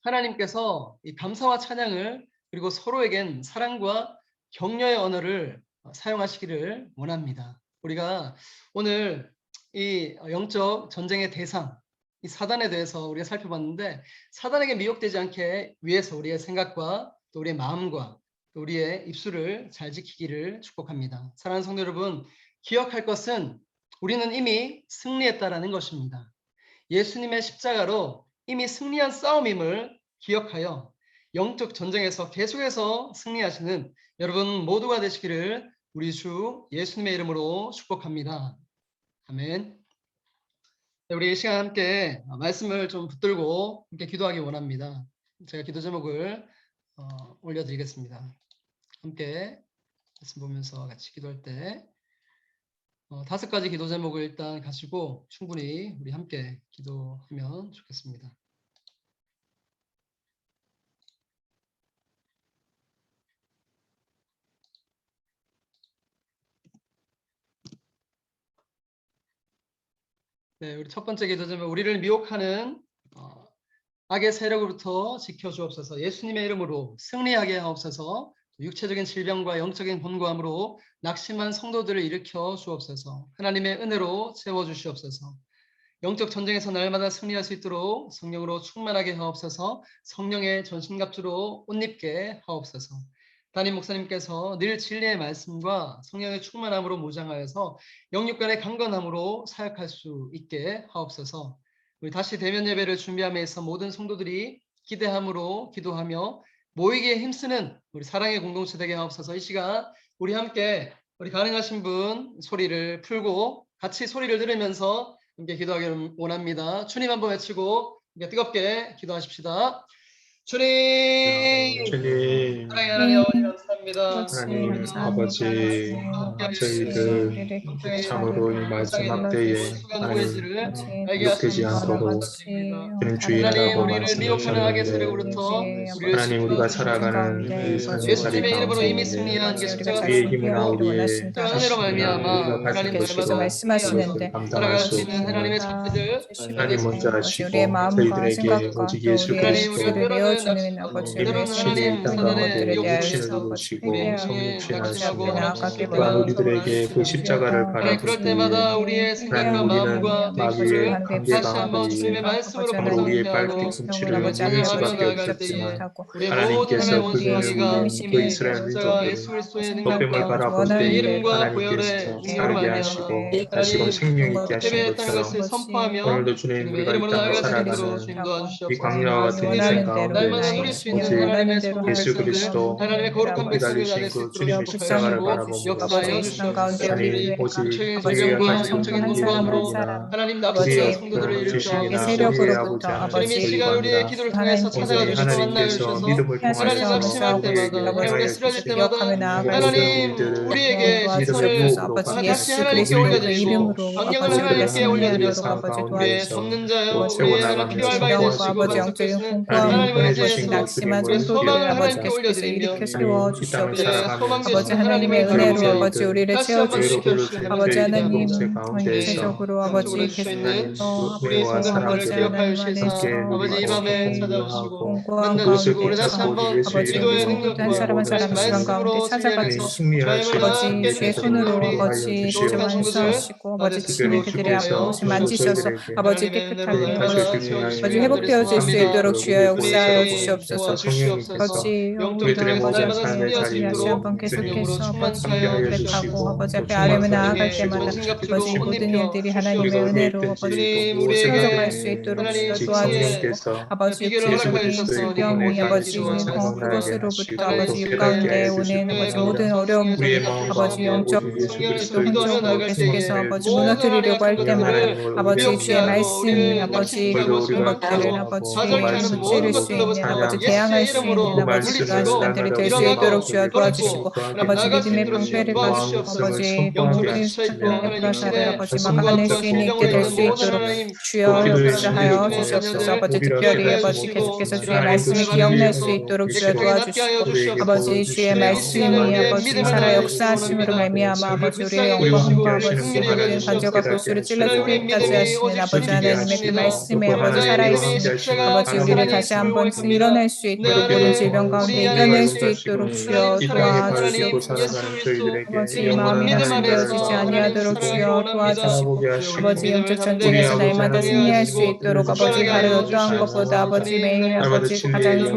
하나님께서 이 감사와 찬양을 그리고 서로에겐 사랑과 격려의 언어를 사용하시기를 원합니다. 우리가 오늘 이 영적 전쟁의 대상, 이 사단에 대해서 우리가 살펴봤는데 사단에게 미혹되지 않게 위해서 우리의 생각과 또 우리의 마음과 또 우리의 입술을 잘 지키기를 축복합니다. 사랑하는 성도 여러분, 기억할 것은 우리는 이미 승리했다라는 것입니다. 예수님의 십자가로 이미 승리한 싸움임을 기억하여 영적 전쟁에서 계속해서 승리하시는 여러분 모두가 되시기를 우리 주 예수님의 이름으로 축복합니다. 아멘. 우리 이 시간 함께 말씀을 좀 붙들고 함께 기도하기 원합니다. 제가 기도 제목을 올려드리겠습니다. 함께 말씀 보면서 같이 기도할 때 5가지 기도 제목을 일단 가지고 충분히 우리 함께 기도하면 좋겠습니다. 네, 우리 첫 번째 기도 제목, 우리를 미혹하는 악의 세력으로부터 지켜주옵소서. 예수님의 이름으로 승리하게 하옵소서. 육체적인 질병과 영적인 곤고함으로 낙심한 성도들을 일으켜 주옵소서. 하나님의 은혜로 채워주시옵소서. 영적 전쟁에서 날마다 승리할 수 있도록 성령으로 충만하게 하옵소서. 성령의 전신갑주로 옷 입게 하옵소서. 담임 목사님께서 늘 진리의 말씀과 성령의 충만함으로 무장하여서 영육간의 강건함으로 사역할 수 있게 하옵소서. 우리 다시 대면 예배를 준비함에 있어 모든 성도들이 기대함으로 기도하며 모이기에 힘쓰는 우리 사랑의 공동체 되게 하옵소서. 이 시간 우리 함께 우리 가능하신 분 소리를 풀고 같이 소리를 들으면서 함께 기도하기를 원합니다. 주님 한번 외치고 뜨겁게 기도하십시다. 주님, 주님, 사랑의 하나님 아버지 감사합니다. 하나님 아버지, 저희들 참으로 이 마지막 때에 하나님 미혹되지 않도록 주님 주의 나라고 우리를 미혹하는 악의 말씀하셨는데 세력으로부터 하나님 우리가 살아가는 이 삶의 이름으로 이미 가운데 승리한 십자가 우리의 힘이나 우리의 은혜로 말미암아 우리가 가진 하나님 것으로 말씀하시는데 감당할 수 살아갈 수 있는 없는 하나님의 자녀들 하나님 먼저 하시고 우리의 마음과 저희들에게 생각과 오직 또 예수 우리의 그리스도 입술을 내어주는 아버지 이미 말씀을 친히 이 땅 가운데 들에 대하여서 육신을 아버지 입으시고 성령 낙심하고 주인하시며 하나님 또한 속에서 우리들에게 그 십자가를 하나님 바라보기 그럴 위해 때마다 우리의 생각과 하나님 우리는 마음과 마귀의 기술을 관계가 다시 한번 하기 위해 주님의 말씀으로 바로 우리의 반성케 발뒤꿈치를 하고 미는 찬양하며 수밖에 나아갈 때에 없었지만 우리의 모든 하나님의 하나님께서 원수 그들을 마귀가 위해 그 이미 이스라엘 십자가 민족들을 예수 그리스도의 돛뱀을 능력과 바라볼 그의 때에 이름과 하나님께서 보혈의 능력으로 살게 말미암아 하시고 다시금 하나님 생명 있게 하신 패배했다는 것처럼 것을 선포하며 오늘도 주님 주님의 우리가 이 이름으로 땅을 나아갈 수 있도록 살아가는 주님 이 도와주시옵소서. 광야와 같은 인생 날마다 누릴 가운데에서 수 있는 오직 하나님의 손 예수 백성들 그리스도 하나님의 거룩한 높이 백성들 안에 달리신 수 그 있도록 주님의 십자가를 축복하시고 역사하여 바라봄으로써 주시옵소서. 아니 오직 영적인 우리가 질병과 가지고 영적인 있는 우리의 노함으로 능력이나 하나님 우리의 납치된 성도들을 어떤 일으켜 지식이나 주시옵소서. 우리의 아버지 하는 주님 이 것들이 시간 우리의 아니라 기도를 통해서 찾아가 오직 주시고 만나여 하나님께서 주셔서 믿음을 하나님 통하여서 낙심할 때마다 우리에게 하나님 우리 행하여 쓰러질 주시고 때마다 그 모든 하나님 우리들을 우리에게 믿음의 시선을 유혹으로 다시 받게 하나님께 하시고 올려드리고 방향을 그것들을 하나님께 하나님 우리의 올려드려서 삶 우리의 가운데에서 돕는 자요 우리의 하나님 세워나가며 피와 발되시고 선포하시고 반석되시는 하나님이 하나님의 보내주신 그 의지에서 우리의 주님을 소망을 하나님께 예배하고자 올려드리며 아니 이 땅을 우리의 소망 살아가면서 되시는 하나님을 바라보며 저희들 다시 한번 의로불을 일으켜주시는 튼 은혜를 저희 기대하고 공동체 우리 가운데에서 영적으로 해줄 수 있는 하나님 우리 은혜와 성도들을 사랑을 기억하여 주시사 함께 아버지 이 누리고 밤에 찾아오시고 공유하고 만나주시고 그것을 우리 다시 붙잡고 우리 한번 예수 기도의 이름으로 우리의 능력과 모든 하나님 삶을 말씀으로 하나님 승리하면서 승리할 수 저희를 있는 다 함께 준비 될 수 있는 되도록 우리 인도하여 거룩한 주시옵소서. 성도들 아래 특별히 스스로 주께서 기록하여 오늘도 주시옵소서. 저희들에게 하나님의 은혜로 다시 날마다 주시나니 채워주시길 간절히 소망합니다. 우리의 보혜사로 주님 보내주셔서 도와주시옵소서. 성령님께서 영적 우리들의 땅에서 모든 날마다 삶의 승리할 수 자리로 있도록 온전히 성령으로 충만케 하여 함께하여 주시옵소서. 주시고 또 주님 충만케 하여 우리에게 주시고 전신갑주로 옷 입혀 우리가 어디에 주시옵소서. 있든지 또 주님 무엇을 우리에게 하든지 하나님 오직 승리의 성령께서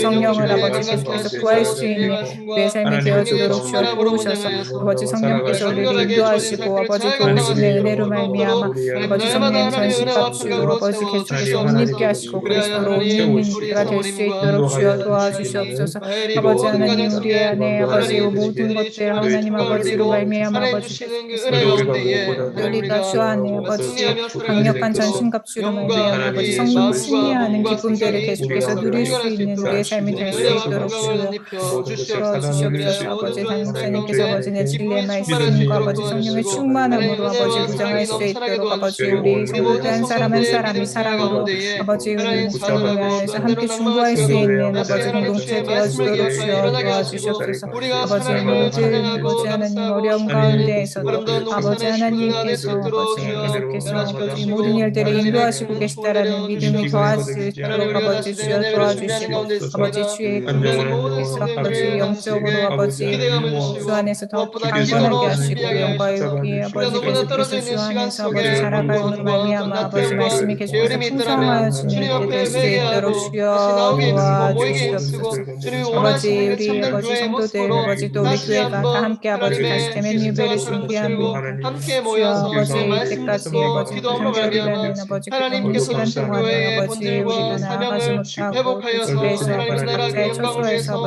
비결을 예수 허락하여 그리스도의 주셨사오니 구원의 간절히 가르침을 기도하옵나이다. 생각나게 하시고 또 하나님 깨닫게 주님의 하여 주시고 주님의 거룩한 성령의 우리의 전신갑주를 마음 가운데 신하고 오직 예수 성령을 통해 그리스도의 기도하며 뜻으로 나아갈 때에 충만케 모든 하나님의 해주시고 악한 우리가 것들을 하나님을 두렵게 의뢰하며 하고 우리를 오늘도 낙심케하고 우리가 절망케 하고 기도하고 그 좌절케 하는 말씀 모든 붙들고 것들로부터 찬양하고 예수의 이름으로 그 말씀을 물리치고 나누라고 하는 일어나고 마음들을 걸었고 선포하게 하나님 나아갈 수 하시고 있도록 주님 보암성을 도와주시옵소서. 선포하게 영적으로 지쳐있고 하시며 하나님 육신의 말씀을 건강과 붙잡고 질병으로 있는 기도하게 모든 하시고 하나님 또 기도의 하나님 능력이 주님의 부어져서 자녀들 우리라 기억하여 깨닫지 주시고 못하지만 주님의 하나님께서 말씀을 준비를 바라보시고 하시고 일정히 계시고 낫게 하여 우리에게 주시옵소서. 보여주시는 주님 이 시간 우리의 믿음을 말씀을 나눠 주시기 말씀 원합니다. 가운데에서 불쌍히 우리와 함께 여기시고 우리를 하시는 그 긍휼히 여겨 하나님을 주시옵소서. 깨닫게 하시고 하나님 우리의 믿음이 오직 느끼게 주님께 하시고 있습니다. 또 그 우리의 하나님 우리와 믿음이 함께 하시는 십자가 하나님을 자신만이 있음을 고백합니다. 내 어렵게도 안에 우리 승리가 안에 넘치고 하나님 이 땅에 살아계신 발을 딛고 하나님 예수 살아가는 그리스도 저희들에게 그 영원한 영원한 믿음 하나님을 안에서 하나님 살아가기를 원합니다. 바라보게 주여 우리 하시고 믿음을 우리 담대히 아버지 선포하게 하나님께서 하시고 우리를 굳건하게 붙잡고 하여 찬양합니다. 주시옵소서. 주님 날마다 하나님 진리의 영 기도합니다. 붙잡고 주의 영주의 진리의 말씀 감각케 가운데 하시고 주의 살아가고 말씀과 하나님의 성령의 뜻대로 충만함으로 믿음으로 운행하여서 우리가 살아갈 수 있도록 강렬하게 주어진 도와주시고 살 길을 잘 하나님 감당할 수 우리의 있는 영혼을 믿음으로 얻도록 우리의 하나님 하나님 날마다 하나님의 전신 은혜와 갑주로 평강으로 세워 하나님 영혼을 주시옵소서. 지키고 그래야 하나님 우리 세우시고 사모님과 인도하여 우리 자녀님 주시기를 마헬이 모든 가정 기도드립니다. 속에 또한 하나님 저희들에게 그들이 주님의 평강을 누리고 하나님 주시는 그 은혜 그래도 우리가 가운데에 무엇보다도 하나님 우리가 기도하고 또 승리하며 살아갈 저희들에게서 때에도 영과 하나님 우리 예수 마음과 몸과 그리스도 생각이 우리와 주께서 함께 온전할 수 있도록 하시고 주님의 우리 은혜와 약속하신 평강을 그 입혀 모든 것을 주시옵소서. 살아내릴 그리하여 수 모든 있도록 좋은 생 하나님 가운데 저희들에게 기쁨이 충만하게 믿음이 하도록 넘치고 도와주시고 하나님 하나님 은혜와 아버지를 사랑이 향해서 넘쳐나게 저희 도와주시고 온 우리 교회가 모든 성도들의 믿음 하나님 생활 서로 가운데에 우리를 하나님 붙잡아 자라나고 주시고 때로 낭망을 생각하고 인도해야 다시 하되 하나님 주의 어떤 말씀을 기억하여 저희들에게 일어나게 그 하시고 자리 우리가 가운데 하나님을 살아가는 찬양하고 데서 감사하고 하나님의 신비하고 뜻을 아름다운 얻게 옥산의 식구들 도와주시고 안에 서 저희들을 있도록 하나님 주여 은혜로 나아가다 변화시켜주시고 하나님의 도와주시고 기쁨을充满되려 우리 기가 주시옵소서. 있거든지 하나님 우리가 다시 된 은혜를 준비하는 가운데 주시옵소서. 있습니다. 준비하는 안정을 모든 안정을 백성들에게 하나님 당신에게 아버지 하나님 기대감을 유혹 주시고 무엇보다 길에서 기도로 하나님 준비하게 우리를 하여서 붙잡아 우리가 주시옵소서. 너무나 떨어져 있는 시간 속에 그들을 불평과 위해서 저희 낙담과 교회를 게으름이 또한 있더라면 주님 하나님 앞에 아버지 회개하고 다시 나오게 모든 힘쓰고 우리가 모이게 모든 힘쓰고 것을 주님이 모든 원하시는 그 상황을 참된 교회의 모습으로 다시 한번 하나님의 주 십자가처럼 주시고 함께 모여서 주의 말씀 듣고 기도함으로 말미암아 하나님께서 세우신 교회의 본질과 사명을 회복하여서 하나님의 나라의 영광을 위해서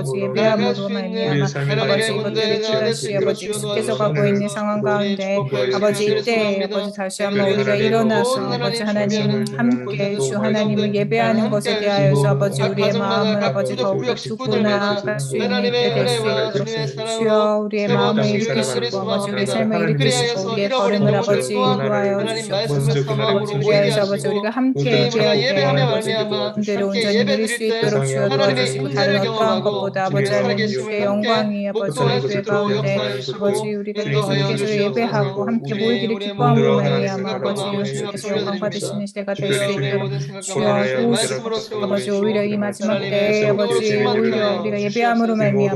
나아갈 수 있는 하나님의 군대의 자녀 될 수 있도록 주여 도와주시옵소서. 주님 축복하여 주님 간절히 소망합니다. 그리하여 하나님 모든 하나님 준비하는 본인의 공부 가운데 함께 하시고 각 가정마다 각 부족 구역 식구들마다 하나님의 은혜와 주님의 사랑으로 세워주시기를 간절히 소망합니다. 그리하여서 잃어버린 영혼들 또한 하나님 말씀의 사모함으로 모이게 하시고 주님 우리가 예배하며 말미암아 함께 예배드릴 때 하나님의 임재를 경험하고 주님의 살아계심을 함께 목도할 수 있도록 역사하여 주시고 인도하여 주시옵소서. 주님 우리의 모든 하나님 생각과 마음을 주님 앞에 올려드립니다. 주여 우리의 모든 생각과 마음을 말씀으로 세워주시고 하나님 성령으로 충만케 하여 주시고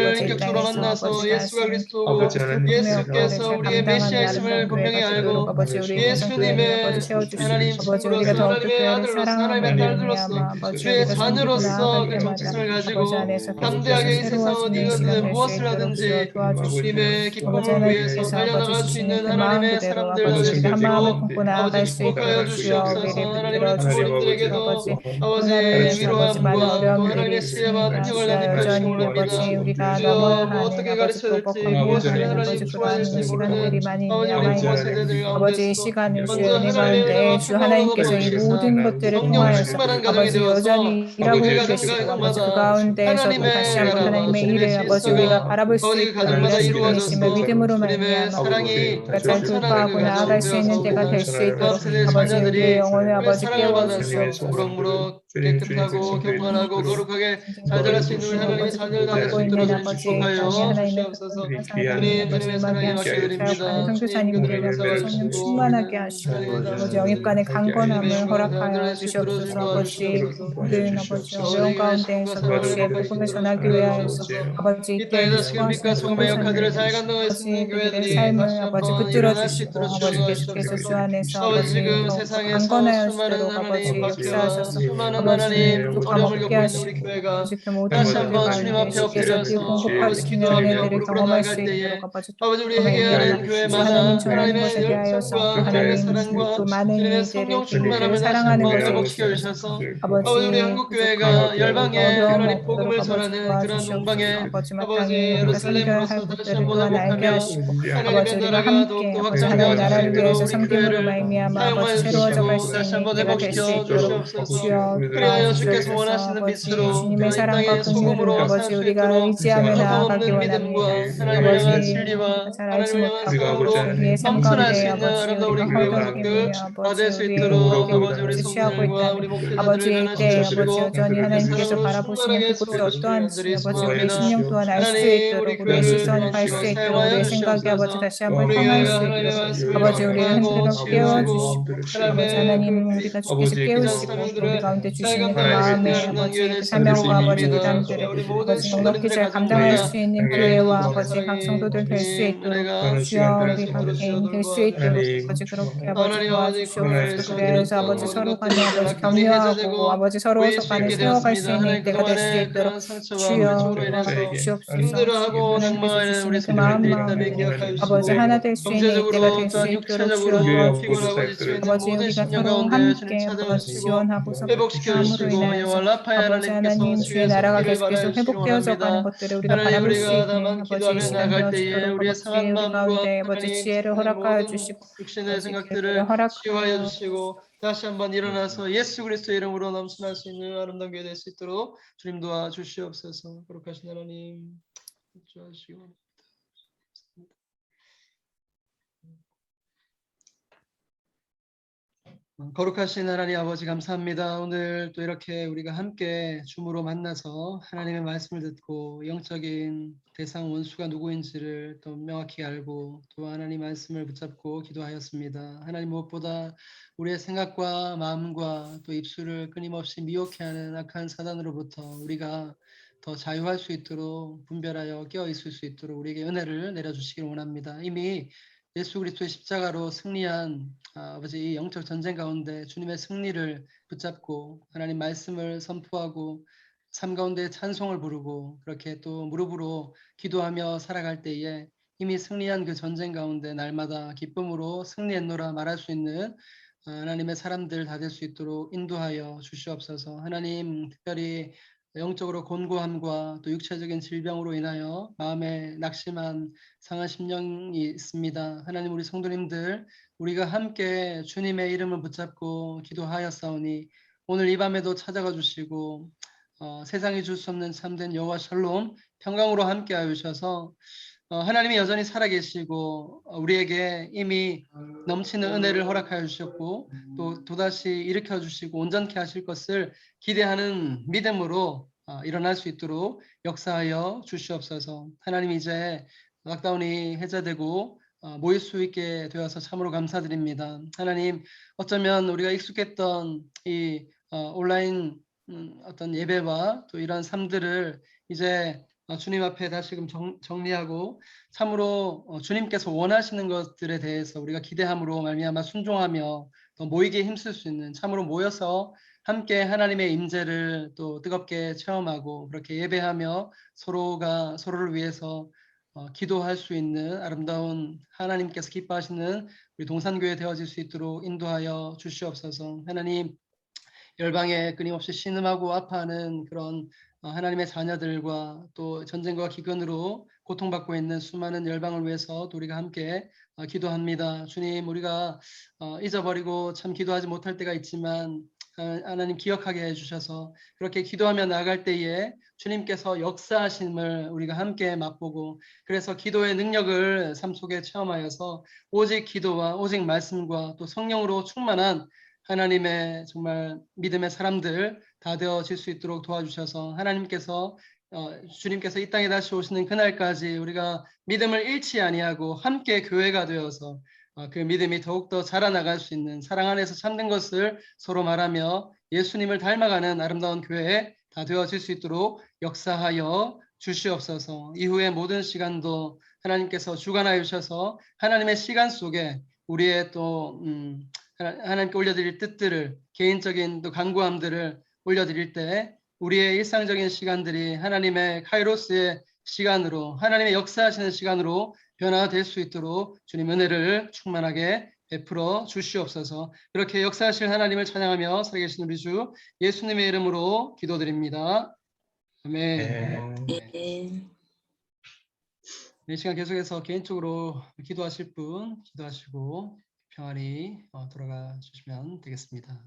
하나님을 아버지, 이 인격적으로 땅에서 만나서 아버지가 예수가 하신 그리스도고 아버지 하나님 예수께서 잘 우리의 감당하는 메시아이심을 아름다운 분명히 교회가 알고 되도록 아버지 우리 예수님의 교회를 아버지 세워주시고 하나님 아버지 친구로서 우리가 더욱더 하나님의 교회를 아들로서 사랑함으로 하나님의 딸들로서 말미암아 아버지 주의 우리가 섬기고 자녀로서 그 나아갈 때마다 정체성을 가지고 아버지 안에서 담대하게 계속해서 이 세상 새로워지는 어디든 시간 될 수 무엇을 있도록 하든지 주여 도와주시고 주님의 아버지 기쁨을 위해서 하나님께서 아버지 달려나갈 수 주시는 있는 그 마음 하나님의 그대로 사람들 아버지 되게 우리가 한 마음을 하시고 품고 아버지 나아갈 수 축복하여 있도록 주여 주시옵소서. 우리를 하나님 우리 붙들어 부모님들에게도 주옵소서 아버지 아버지 오늘 아버지 많은 위로함과 또 어려움들이 하나님의 시혜와 있습니다 능력을 주여 나타내 여전히 주시옵니다. 아버지 우리가 우리가 주여 넘어야 뭐 하는 어떻게 아버지 가르쳐야 또 될지 먹고 무엇을 하는 하나님 아버지 좋아야 그러한 될지 시간들이 모르는 많이 아버지 우리 남아 부모 있는데 세대들 아버지 이 가운데서도 시간을 주여 먼저 은혜 하나님의 가운데 은혜와 주 평강을 하나님께서 이 얻어보시사 모든 것들을 성령 통하여서 충만한 가정이 아버지 되어서 여전히 일하고 교회가 계시고 아버지 그 가정마다 가운데에서 또 다시 하나님의 한번 나라와 하나님의 주님의 일을 아버지 우리가 질서가 바라볼 수 아버지 그 있도록 가정마다 일하실 분이심을 이루어져서 믿음으로 주님의 말미암아 사랑이 우리가 잘 넘쳐나는 그 돌파하고 가정 나아갈 수 있는 때가 될 수 되어서 다음 있도록 세대 아버지 우리의 자녀들이 영혼을 주님의 아버지 사랑을 깨워 받아서 주시옵소서. 무럭무럭 주님 깨끗하고 백성들의 경건하고 모습으로 거룩하게 잘 자랄 수 있는 우리 전쟁 하나님의 아버지 자녀들 다 될 수 받고 있도록 있는 주님 아버지의 땅에 축복하여 하나님의 주시옵소서. 우리 사랑하는 귀한 주님의 아버지 사랑에 임하게 하시고 사역하는 주시고 선교사님들에게 오늘 아버지 열매를 성령 맺으시고 충만하게 하시고 아버지 영입간의 하게 하여 주님의 강건함을 영광을 허락하여 드러낼 수 있도록 주시옵소서. 도와주시옵소서. 아버지 모든 아버지 어려운 가운데에서도 주의 복음을 전하기 위하여서 아버지 이 이때에도 땅에서 지금 빛과 수고하시는 소금의 역할들을 선교사님들 잘 감당할 수 있는 아버지 그들의 교회들이 다시 삶을 아버지 한번 붙들어 일어날 수 있도록 주시고 아버지 계속해서 주 도와주시옵소서. 안에서 아버지 아버지 지금 더욱더 세상에서 수많은 강건하여지도록 아버지 하나님 역사하셔서 수많은 아버지 하나님 부족함 어려움을 없게 겪고 있는 우리 하시고 교회가 아버지 그 모든 다시 것들 한번 주님 가운데 앞에 주께서 늘 엎드려서 아버지 공급하시는 기도하며 은혜들을 무릎으로 경험할 나아갈 수 때에 있도록 아버지 아버지 또 우리에게 하는 주 교회마다 하나님 전하는 것에 하나님의 대하여서 또 열정과 주님의 하나님 사랑과 또 많은 주님의 이들을 성령 그들을 충만함을 다시 사랑하는 한번 것에 회복시켜 있어서 주셔서 아버지 우리 아버지 한국 부족함 교회가 없도록 열방에 어려움 하나님 없도록 복음을 아버지 전하는 그러한 도와주시옵소서. 농방에 아버지 아버지 마땅히 우리가 섬겨야 할 예루살렘으로서 다시 곳들을 한번 또한 알게 회복하며 하시고 아버지 하나님의 우리가 나라가 함께 더욱더 아버지 하나의 확장되어질 수 나라를 위해서 있도록 우리 섬김으로 교회를 말미암아 아버지 사용하여 새로워져 갈 주시고 수 다시 있는 한번 때가 될 수 회복시켜 있도록 주시옵소서. 주여 그리하여 주께서 도와주시옵소서. 원하시는 아버지 빛으로 주님의 또한 이 사랑과 땅에 긍휼을 소금으로 살 아버지 수 우리가 있도록 의지하며 흠ham 나아가기 없는 원합니다. 믿음과 하나님을 향한 아버지 우리가 진리와 잘 알지 하나님을 향한 못하고 사랑으로 우리의 삶 넘쳐날 수 가운데 있는 아버지 아름다운 우리 우리가 교회 허덕임이며 가족들 다 아버지 될 수 우리의 있도록 영역에 아버지 우리 우리가 취하고 성도들과 우리 있다면 목회자들을 아버지 변화시켜 이때 아버지 주시고 여전히 주님의 하나님께서 사랑으로 바라보시는 충만하게 그곳이 채워주시길 어떠한지 간절히 아버지 우리의 소망합니다. 심령 또한 알 수 하나님 우리 있도록 우리의 교회를 시선이 갈 수 도와주시고 있도록 사용하여 우리의 생각이 아버지 주시옵소서. 다시 한번 우리 향할 교회가 수 하나님의 있도록 말씀을 아버지 우리의 연구하고 흔들어 치유하고 깨워주시고 아버지 하나님의 하나님 그 우리가 주께서 아버지의 깨우시고 또 우리 사명들을 가운데 잘 주시는 그 감당할 수 있는 마음의 아름다운 교회 아버지 될 그 수 있도록 사명과 아버지 소원합니다. 부담들을 주여 우리 모든 아버지 넉넉히 성도님들의 잘 감당할 가정마다 수 있는 하나님의 교회와 넘치는 아버지 각 사랑이 성도들 될 수 주님 있도록 은혜가 주여 임할 수 우리 각 있도록 주여 개인 될 수 있도록 도와주시옵소서. 아버지 그렇게 아버지 하나님 아버지 코로나를 도와주시옵소서. 그래서 시원드렸던 아버지 모든 서로 간에 것들이 이제 아버지 완전히 격려하고 해제되고 아버지 모일 서로서 수 간에 있게 세워갈 수 되었습니다. 있는 하나님 때가 될 수 그동안의 있도록 그런 상처와 주여 고통으로 인해서 도와주시옵소서. 힘들어하고 하나님께서 낙망하는 우리 주시는 그 성도님들이 마음만으로 있다면 기억하여 아버지 주시고 하나 될 수 있는 이때가 경제적으로 될 수 또한 있도록 주여 육체적으로 도와주시고 피곤하고 지쳐 있는 아버지 모든 우리가 심령 서로 가운데 주님 함께 아버지 찾아주시고 지원하고 회복시켜 서포트함으로 주시고 인하여서 여호와 라파의 아버지 하나님께서 하나님 주의 치유의 나라가 손길을 계속해서 발하시기를 회복되어져 가는 원합니다. 것들을 우리가 하나님 바라볼 수 우리가 있는 다만 아버지 이 기도하며 시간 나아갈 때에 되어지도록 우리의 아버지 상한 우리 마음과 가운데 아버지 하나님 지혜를 세상의 허락하여 모든 주시고 육신의 아버지 교회를 생각들을 치유하여 허락하여 주시고 다시 한번 일어나서 예수 그리스도의 이름으로 넘쳐날 수 있는 아름다운 교회 될 수 있도록 주님 도와주시옵소서. 거룩하신 하나님 도와주시고 거룩하신 하나님 아버지 감사합니다. 오늘 또 이렇게 우리가 함께 줌으로 만나서 하나님의 말씀을 듣고 영적인 대상 원수가 누구인지를 또 명확히 알고 또 하나님 말씀을 붙잡고 기도하였습니다. 하나님 무엇보다 우리의 생각과 마음과 또 입술을 끊임없이 미혹해 하는 악한 사단으로부터 우리가 더 자유할 수 있도록 분별하여 깨어 있을 수 있도록 우리에게 은혜를 내려주시길 원합니다. 이미 예수 그리스도의 십자가로 승리한 아버지 이 영적 전쟁 가운데 주님의 승리를 붙잡고 하나님 말씀을 선포하고 삶 가운데 찬송을 부르고 그렇게 또 무릎으로 기도하며 살아갈 때에 이미 승리한 그 전쟁 가운데 날마다 기쁨으로 승리했노라 말할 수 있는 하나님의 사람들 다 될 수 있도록 인도하여 주시옵소서. 하나님 특별히 영적으로 곤고함과 또 육체적인 질병으로 인하여 마음에 낙심한 상한 심령이 있습니다. 하나님 우리 성도님들 우리가 함께 주님의 이름을 붙잡고 기도하였사오니 오늘 이 밤에도 찾아가 주시고 세상이 줄 수 없는 참된 여호와 샬롬 평강으로 함께하여 주셔서 하나님이 여전히 살아계시고 우리에게 이미 넘치는 은혜를 허락하여 주셨고 또 또다시 일으켜 주시고 온전케 하실 것을 기대하는 믿음으로 일어날 수 있도록 역사하여 주시옵소서. 하나님 이제 락다운이 해제되고 모일 수 있게 되어서 참으로 감사드립니다. 하나님 어쩌면 우리가 익숙했던 이 온라인 어떤 예배와 또 이런 삶들을 이제 주님 앞에 다시금 정리하고 참으로 주님께서 원하시는 것들에 대해서 우리가 기대함으로 말미암아 순종하며 더 모이기에 힘쓸 수 있는 참으로 모여서 함께 하나님의 임재를 또 뜨겁게 체험하고 그렇게 예배하며 서로가 서로를 위해서 기도할 수 있는 아름다운 하나님께서 기뻐하시는 우리 동산교회 되어질 수 있도록 인도하여 주시옵소서. 하나님 열방에 끊임없이 신음하고 아파하는 그런 하나님의 자녀들과 또 전쟁과 기근으로 고통받고 있는 수많은 열방을 위해서 또 우리가 함께 기도합니다. 주님, 우리가 잊어버리고 참 기도하지 못할 때가 있지만 하나님 기억하게 해주셔서 그렇게 기도하며 나아갈 때에 주님께서 역사하심을 우리가 함께 맛보고 그래서 기도의 능력을 삶 속에 체험하여서 오직 기도와 오직 말씀과 또 성령으로 충만한 하나님의 정말 믿음의 사람들 다 되어질 수 있도록 도와주셔서 하나님께서 주님께서 이 땅에 다시 오시는 그날까지 우리가 믿음을 잃지 아니하고 함께 교회가 되어서 그 믿음이 더욱더 자라나갈 수 있는 사랑 안에서 참된 것을 서로 말하며 예수님을 닮아가는 아름다운 교회 다 되어질 수 있도록 역사하여 주시옵소서. 이후의 모든 시간도 하나님께서 주관하여 주셔서 하나님의 시간 속에 우리의 또 하나님께 올려드릴 뜻들을 개인적인 또 간구함들을 올려드릴 때 우리의 일상적인 시간들이 하나님의 카이로스의 시간으로 하나님의 역사하시는 시간으로 변화될 수 있도록 주님 은혜를 충만하게 베풀어 주시옵소서. 그렇게 역사하실 하나님을 찬양하며 살아계신 우리 주 예수님의 이름으로 기도드립니다. 아멘. 네. 이 시간 계속해서 개인적으로 기도하실 분 기도하시고 평안히 돌아가 주시면 되겠습니다.